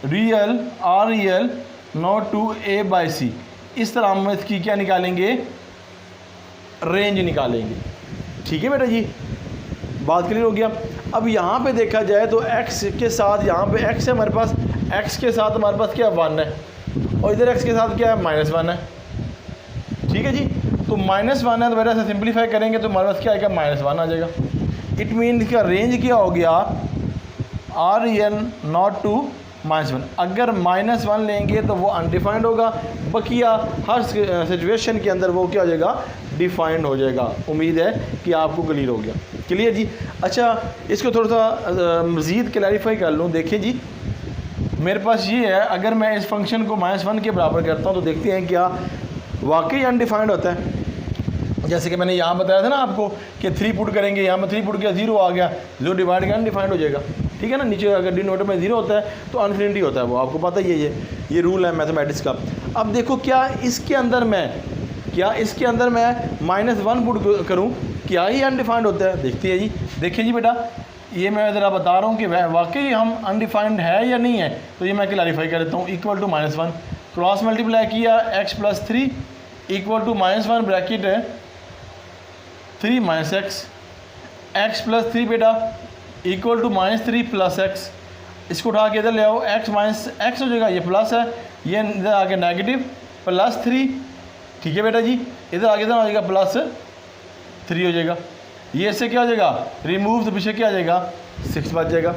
S1: real or real not to a/c। इस तरह हम इसकी क्या निकालेंगे, रेंज निकालेंगे। ठीक है बेटा जी, बात क्लियर हो गया। अब यहाँ पे देखा जाए तो x के साथ, यहाँ पे x है हमारे पास, x के साथ हमारे पास क्या 1 है, और इधर x के साथ क्या है -1 है। ठीक है जी, तो -1 है तो बेटा से सिंप्लीफाई करेंगे तो हमारे पास क्या आएगा, -1 आ जाएगा। इट मीन इसका रेंज क्या हो गया, RN नॉट टू -1। अगर -1 लेंगे तो वो अनडिफाइंड होगा, बकिया हर सिचुएशन के अंदर वो क्या हो जाएगा, डिफाइंड हो जाएगा। उम्मीद है कि आपको क्लियर हो गया। क्लियर जी। अच्छा, इसको थोड़ा सा मज़ीद क्लैरिफाई कर लूँ। देखिए जी, मेरे पास ये है, अगर मैं इस फंक्शन को -1 के बराबर करता हूँ तो देखते हैं क्या वाकई अनडिफाइंड होता है। जैसे कि मैंने यहाँ बताया था ना आपको कि 3 पुट करेंगे, यहाँ में 3 पुट किया 0 आ गया, 0 डिवाइड का अनडिफाइंड हो जाएगा। ठीक है ना, नीचे अगर डिनोमिनेटर में 0 होता है तो अनफिनिटी होता है, वो आपको पता ही है, ये रूल है मैथमेटिक्स का। अब देखो क्या इसके अंदर मैं -1 पुट करूँ, क्या ही अनडिफाइंड होता है। देखते हैं जी। देखिए जी बेटा, ये मैं ज़रा बता रहा हूँ कि वाकई हम अनडिफाइंड है या नहीं है, तो ये मैं क्लैरिफाई कर देता हूँ। इक्वल टू -1 क्रॉस मल्टीप्लाई किया, x+3 इक्वल टू -1 ब्रैकेट है 3 x+3 बेटा इक्वल टू -3 + x। इसको उठा के इधर ले आओ, x - x हो जाएगा, ये प्लस है, ये इधर आके नेगेटिव +3। ठीक है बेटा जी, इधर आगे इधर आ जाएगा +3 हो जाएगा। ये इससे क्या हो जाएगा, रिमूव, तो पीछे क्या आ जाएगा, 6 बच जाएगा।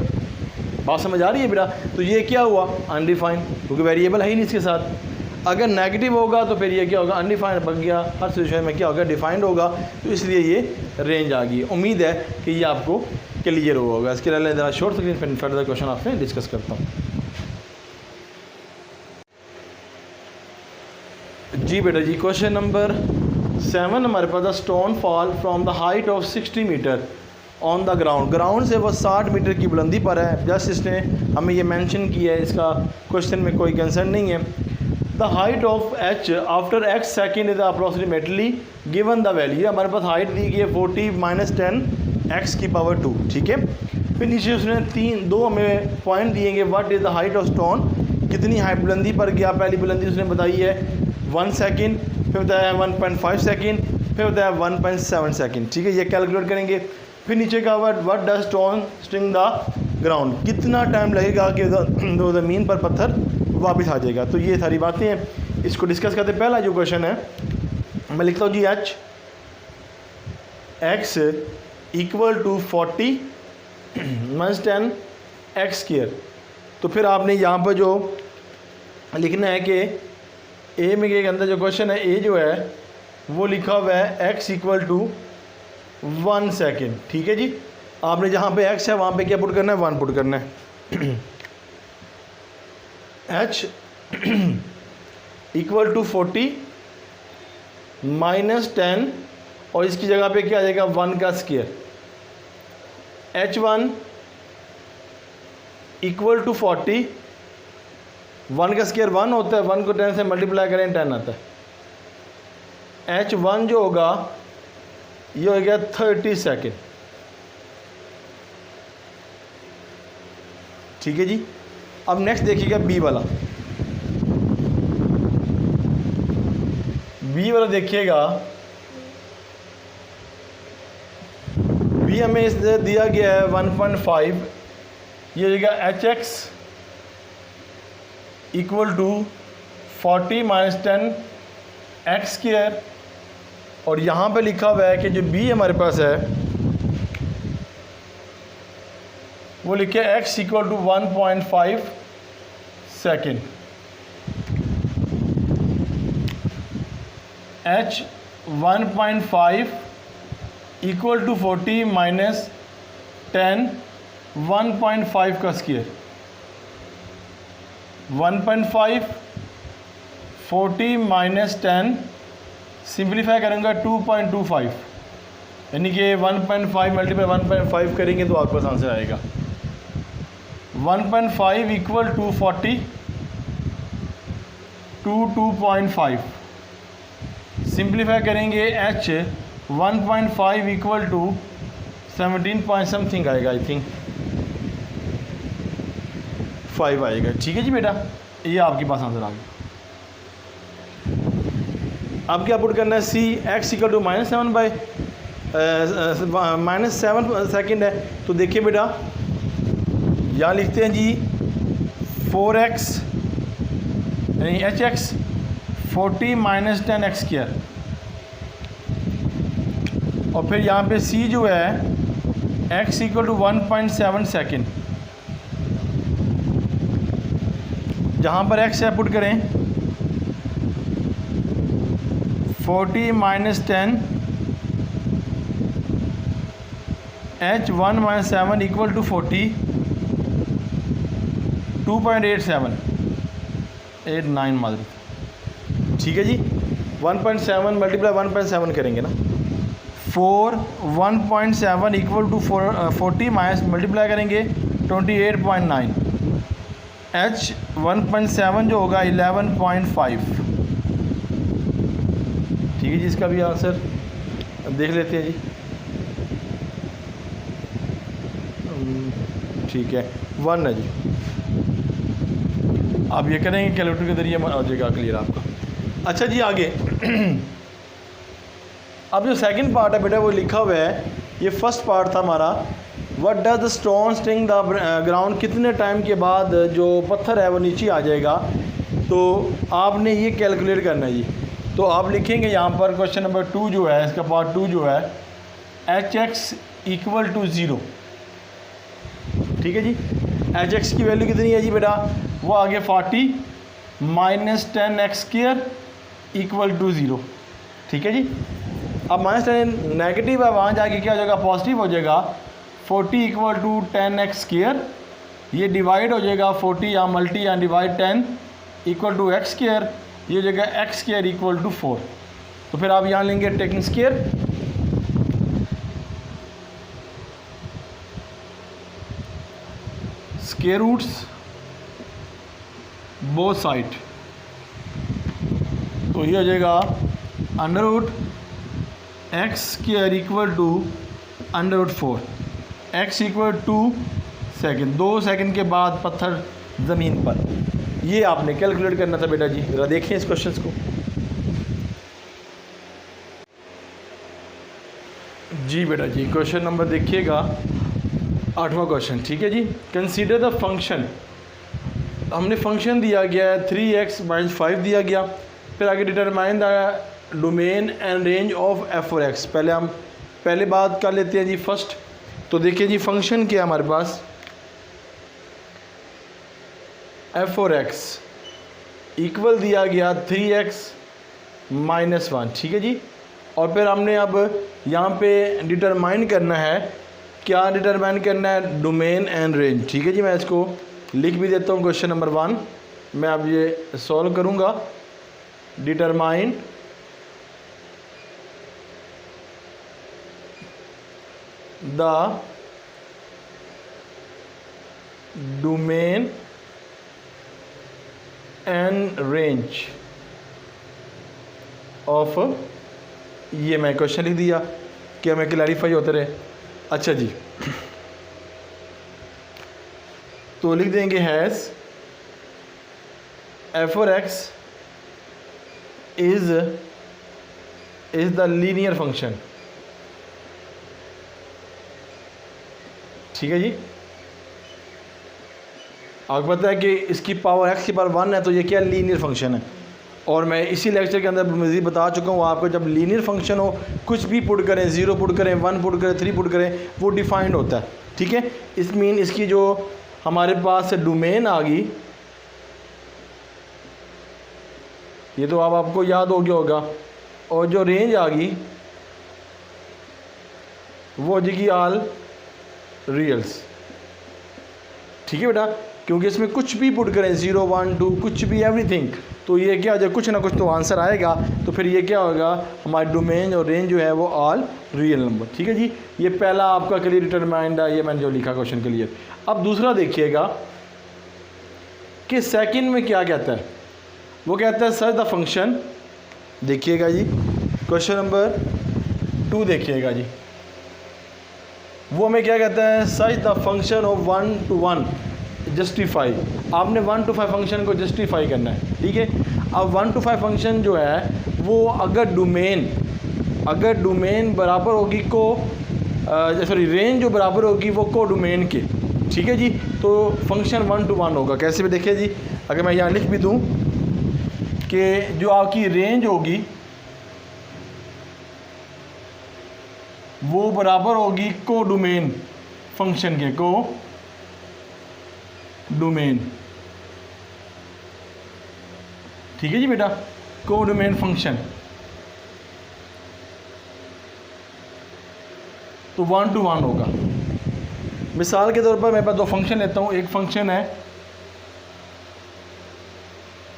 S1: बात समझ आ रही है बेटा। तो ये क्या हुआ, अनडिफाइंड, क्योंकि वेरिएबल है ही नहीं इसके साथ। अगर नेगेटिव होगा तो फिर ये क्या होगा, अनडिफाइंड बन गया। हर सिचुएशन में क्या होगा, डिफाइंड होगा, तो इसलिए ये रेंज आ गई। उम्मीद है कि ये आपको क्लियर होगा। इसके लिए ज़रा शॉर्ट स्क्रीन फर्दर क्वेश्चन आपसे डिस्कस करता हूँ। जी बेटा जी, क्वेश्चन नंबर 7 हमारे पास, the stone fall from the height of 60 meter on the ground से वो 60 मीटर की बुलंदी पर है। जस्ट इसने हमें ये मेंशन किया है, इसका क्वेश्चन में कोई कंसर्न नहीं है। The height of h after x second is approximately given the value. हमारे पास हाइट दी गई है 40 - 10 x⁻²। ठीक है, फिर नीचे उसने 2 हमें पॉइंट दिएंगे। What is the height of stone, कितनी हाइट बुलंदी पर गया। पहली बुलंदी उसने बताई है 1 सेकेंड, फिर बताया 1.5 सेकेंड, फिर बताया 1.7 सेकेंड। ठीक है, ये कैलकुलेट करेंगे। फिर नीचे का what does stone string the ground, कितना टाइम लगेगा कि ज़मीन पर पत्थर वापस आ जाएगा। तो ये सारी बातें हैं, इसको डिस्कस करते। पहला जो क्वेश्चन है मैं लिखता हूँ जी, x इक्वल टू 40 - 10 x²। तो फिर आपने यहाँ पर जो लिखना है कि ए में के अंदर जो क्वेश्चन है, ए जो है वो लिखा हुआ है x इक्वल टू 1 सेकेंड। ठीक है जी, आपने जहाँ पे x है वहाँ पे क्या पुट करना है, 1 पुट करना है। h इक्वल टू 40 - 10 और इसकी जगह पे क्या आ जाएगा, 1 का स्क्वायर। h1 इक्वल टू 40, 1 का स्क्वायर 1 होता है, 1 को 10 से मल्टीप्लाई करें 10 आता है। h1 जो होगा ये हो गया 30 सेकेंड। ठीक है जी, अब नेक्स्ट देखिएगा बी वाला। बी वाला देखिएगा, बी हमें इस दिया गया है 1.5। ये हो जाएगा hx इक्वल टू 40 - 10 x²। और यहाँ पे लिखा हुआ है कि जो बी हमारे पास है वो लिखे x equal to 1.5 second. h 1.5 equal to 40 - 10 1.5 का स्क्वायर। 1.5 40 - 10 सिंप्लीफाई करेंगे 2.25, यानी कि 1.5 मल्टीप्लाई 1.5 करेंगे तो आपके पास आंसर आएगा 1.5 इक्वल टू 40 टू 2.5। सिंप्लीफाई करेंगे h 1.5 equal to 17 point something आएगा, आई थिंक 5 आएगा। ठीक है जी बेटा, ये आपके पास आंसर आ गया। अब क्या पुट करना है, c x equal to -7 by -7 second है। तो देखिए बेटा यहाँ लिखते हैं जी 4x यानी hx 40 - 10x², और फिर यहाँ पे c जो है x इक्वल टू 1.7 सेकेंड, जहाँ पर x है पुट करें 40 - 10 h1 - 7 इक्वल टू 40 2.89 मादर, ठीक है जी। 1.7 मल्टीप्लाई 1.7 करेंगे ना, 1.7 इक्वल टू 40 माइनस मल्टीप्लाई करेंगे 28.9, h 1.7 जो होगा 11.5, ठीक है जी। इसका भी आंसर देख लेते हैं जी, ठीक है 1 है जी। आप ये करेंगे कैलकुलेटर के जरिए आ जाएगा क्लियर आपका। अच्छा जी आगे अब जो सेकंड पार्ट है बेटा वो लिखा हुआ है, ये फर्स्ट पार्ट था हमारा, what does the stone sting the ground, कितने टाइम के बाद जो पत्थर है वो नीचे आ जाएगा। तो आपने ये कैलकुलेट करना है जी। तो आप लिखेंगे यहाँ पर क्वेश्चन नंबर 2 जो है, इसका पार्ट 2 जो है hx इक्वल टू 0, ठीक है जी। hx की वैल्यू कितनी है जी बेटा, वो आगे 40 - 10x² इक्वल टू 0, ठीक है जी। अब -10 नेगेटिव है, वहाँ जाके क्या हो जाएगा, पॉजिटिव हो जाएगा। 40 इक्वल टू 10x², ये डिवाइड हो जाएगा 40 या मल्टी या डिवाइड 10 इक्वल टू x², ये हो जाएगा x² इक्वल टू 4। तो फिर आप यहाँ लेंगे taking square, square roots both side, तो ये हो जाएगा √x² equal to √4, x equal to second, 2 second के बाद पत्थर ज़मीन पर। ये आपने कैलकुलेट करना था बेटा जी। ज़रा देखें इस क्वेश्चन को जी बेटा जी। क्वेश्चन नंबर देखिएगा 8वां क्वेश्चन, ठीक है जी। कंसीडर द फंक्शन, हमने फंक्शन दिया गया है 3x - 5 दिया गया, फिर आगे determine the domain and range of f(x). पहले हम पहले बात कर लेते हैं जी फर्स्ट। तो देखिए जी फंक्शन क्या है हमारे पास, f(x) इक्वल दिया गया 3x - 1, ठीक है जी। और फिर हमने अब यहाँ पे डिटरमाइन करना है, क्या डिटरमाइन करना है, डोमेन एंड रेंज, ठीक है जी। मैं इसको लिख भी देता हूँ, क्वेश्चन नंबर 1 मैं अब ये सॉल्व करूँगा। Determine the domain and range of, ये मैं क्वेश्चन लिख दिया कि हमें क्लैरिफाई होते रहे। अच्छा जी, तो लिख देंगे has f(x) is the linear function, ठीक है जी। आपको पता है कि इसकी पावर x की पावर 1 है, तो ये क्या लीनियर फंक्शन है। और मैं इसी लेक्चर के अंदर मज़ीद बता चुका हूँ आपको, जब लीनियर फंक्शन हो कुछ भी पुट करें, 0 पुट करें, 1 पुट करें, 3 पुट करें, वो डिफाइंड होता है, ठीक है। इस मीन इसकी जो हमारे पास डोमेन आ गई, ये तो अब आपको याद हो गया होगा, और जो रेंज आ गई वो हो जाएगी ऑल रियल्स, ठीक है बेटा। क्योंकि इसमें कुछ भी पुट करें, 0, 1, 2, कुछ भी, एवरीथिंग, तो ये क्या हो जाए, कुछ ना कुछ तो आंसर आएगा। तो फिर ये क्या होगा, हमारी डोमेन और रेंज जो है वो ऑल रियल नंबर, ठीक है जी। ये पहला आपका क्लियर डिटरमाइंड है, ये मैंने जो लिखा क्वेश्चन के लिए। अब दूसरा देखिएगा कि सेकंड में क्या कहता है, वो कहता है सर्च द फंक्शन। देखिएगा जी क्वेश्चन नंबर 2 देखिएगा जी, वो हमें क्या कहता है, search the function of 1 to 1 justify. आपने 1 to 5 फंक्शन को जस्टिफाई करना है, ठीक है। अब 1 to 5 फंक्शन जो है वो अगर डोमेन बराबर होगी सॉरी रेंज जो बराबर होगी वो को डोमेन के, ठीक है जी, तो फंक्शन 1 to 1 होगा। कैसे भी देखिए जी, अगर मैं यहाँ लिख भी दूँ कि जो आपकी रेंज होगी वो बराबर होगी को डोमेन फंक्शन के, को डोमेन, ठीक है जी बेटा, को डोमेन फंक्शन। तो 1 to 1 होगा। मिसाल के तौर पर मैं पास दो फंक्शन लेता हूँ, एक फंक्शन है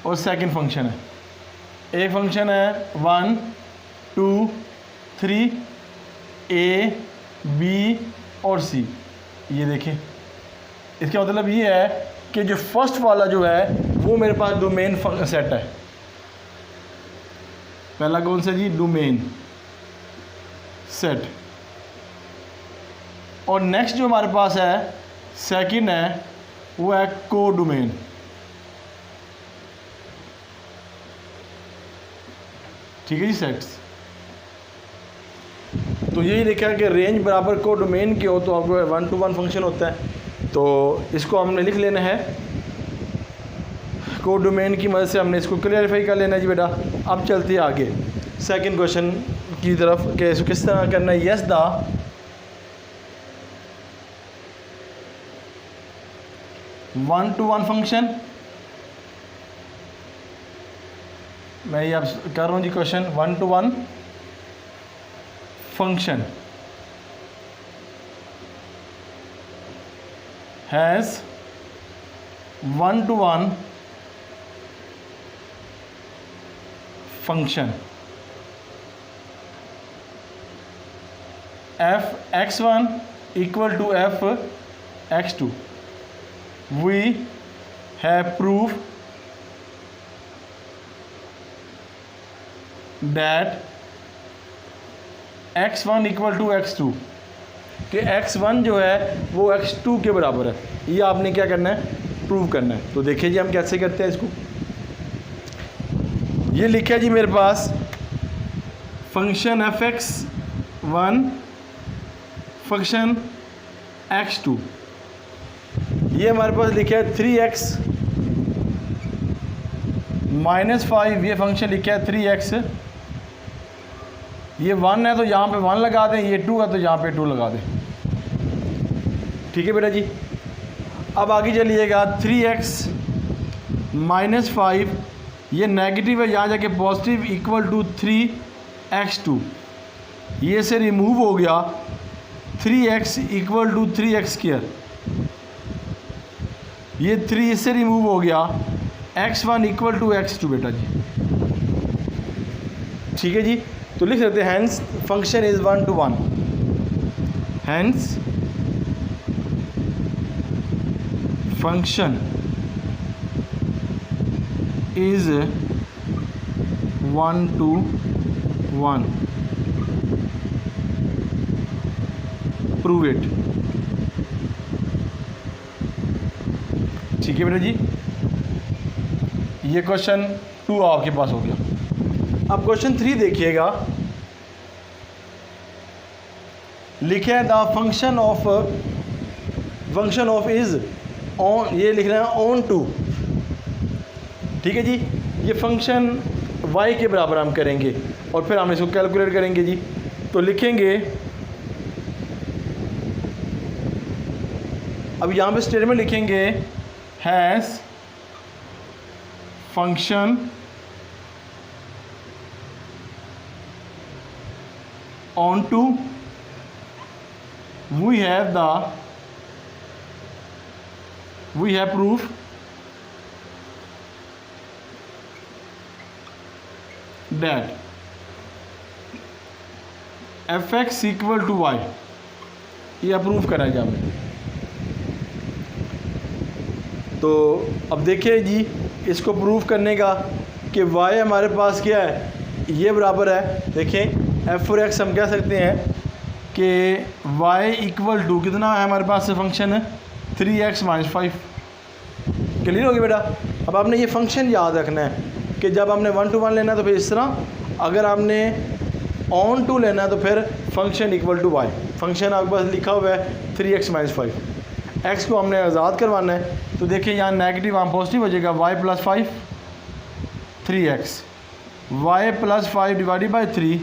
S1: और सेकंड फंक्शन है। एक फंक्शन है 1 2 3 A B और C। ये देखें, इसका मतलब ये है कि जो फर्स्ट वाला जो है वो मेरे पास डोमेन सेट है। पहला कौन सा जी, डोमेन सेट। और नेक्स्ट जो हमारे पास है सेकंड है वो है को डोमेन। ठीक है जी सेट्स। तो यही लिखा है कि रेंज बराबर को डोमेन के हो तो आपको 1 to 1 फंक्शन होता है। तो इसको हमने लिख लेना है, को डोमेन की मदद से हमने इसको क्लियरिफाई कर लेना है जी बेटा। अब चलते हैं आगे सेकंड क्वेश्चन की तरफ कि इसको किस तरह करना है। यस द 1 to 1 फंक्शन, मैं ये अब कर रहा हूँ जी question. 1 to 1 function has 1 to 1 function f(x1) equal to f(x2). We have proved that x1 equal to x2 कि x1 जो है वो x2 के बराबर है। ये आपने क्या करना है, प्रूव करना है। तो देखिए जी हम कैसे करते हैं इसको। ये लिखा है जी मेरे पास फंक्शन f(x1) फंक्शन x2। ये हमारे पास लिखा है 3x - 5, ये फंक्शन लिखा है 3x। ये 1 है तो यहाँ पे 1 लगा दें, ये 2 है तो यहाँ पे 2 लगा दें। ठीक है बेटा जी। अब आगे चलिएगा 3x - 5, ये नेगेटिव है, यहाँ जाके पॉजिटिव इक्वल टू 3x2। ये से रिमूव हो गया 3x इक्वल टू 3x²। ये 3 इससे रिमूव हो गया x1 इक्वल टू x2 बेटा जी। ठीक है जी। तो लिख सकते हैं hence function is 1 to 1। Hence function is 1 to 1। Prove it. ठीक है बेटा जी। ये क्वेश्चन 2 आपके पास हो गया। अब क्वेश्चन 3 देखिएगा। लिखे है the function of is on, ये लिख रहे हैं ऑन टू। ठीक है जी। ये फंक्शन y के बराबर हम करेंगे और फिर हम इसको कैलकुलेट करेंगे जी। तो लिखेंगे, अब यहाँ पे स्टेटमेंट लिखेंगे has function on to, we have proof that f(x) equal to y। ये अप्रूव करा है हमने। तो अब देखिए जी इसको प्रूव करने का कि y हमारे पास क्या है, ये बराबर है। देखें f(x) हम कह सकते हैं कि y इक्वल टू कितना है हमारे पास से फंक्शन है 3x - 5। क्लियर हो गया बेटा। अब आपने ये फंक्शन याद रखना है कि जब हमने 1 to 1 लेना तो फिर इस तरह, अगर आपने ऑन टू लेना तो फिर function equal to y. Function आपके पास लिखा हुआ है 3x - 5, x को हमने आज़ाद करवाना है। तो देखिए यहाँ नेगेटिव वहाँ पॉजिटिव हो जाएगा, y + 5 3x, y + 5 divided by 3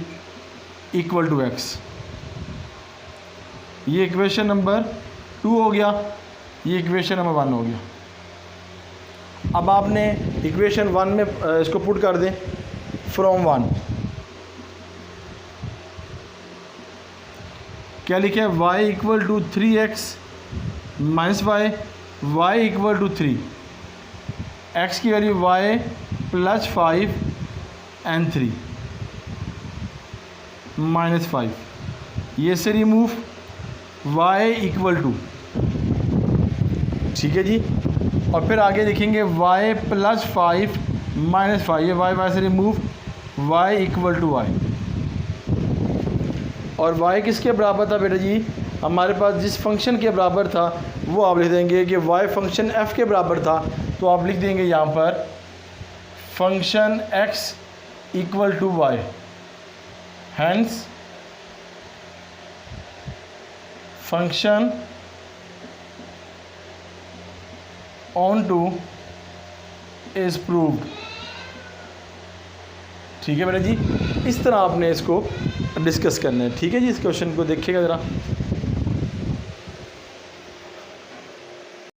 S1: equal to x। ये इक्वेशन नंबर 2 हो गया, ये इक्वेशन नंबर 1 हो गया। अब आपने इक्वेशन 1 में इसको पुट कर दें, फ्रॉम 1 क्या लिखे है, y = 3x - y, y = 3, x की वैल्यू y + 5 and 3 - 5, ये से रिमूव y = 2, ठीक है जी। और फिर आगे देखेंगे y + 5 - 5, ये y से रिमूव y = y। और y किसके बराबर था बेटा जी, हमारे पास जिस फंक्शन के बराबर था वो आप लिख देंगे कि y फंक्शन f के बराबर था, तो आप लिख देंगे यहाँ पर function x = y, hence function onto is proved. ठीक है बेटा जी, इस तरह आपने इसको डिस्कस करना है। ठीक है जी, इस क्वेश्चन को देखिएगा ज़रा।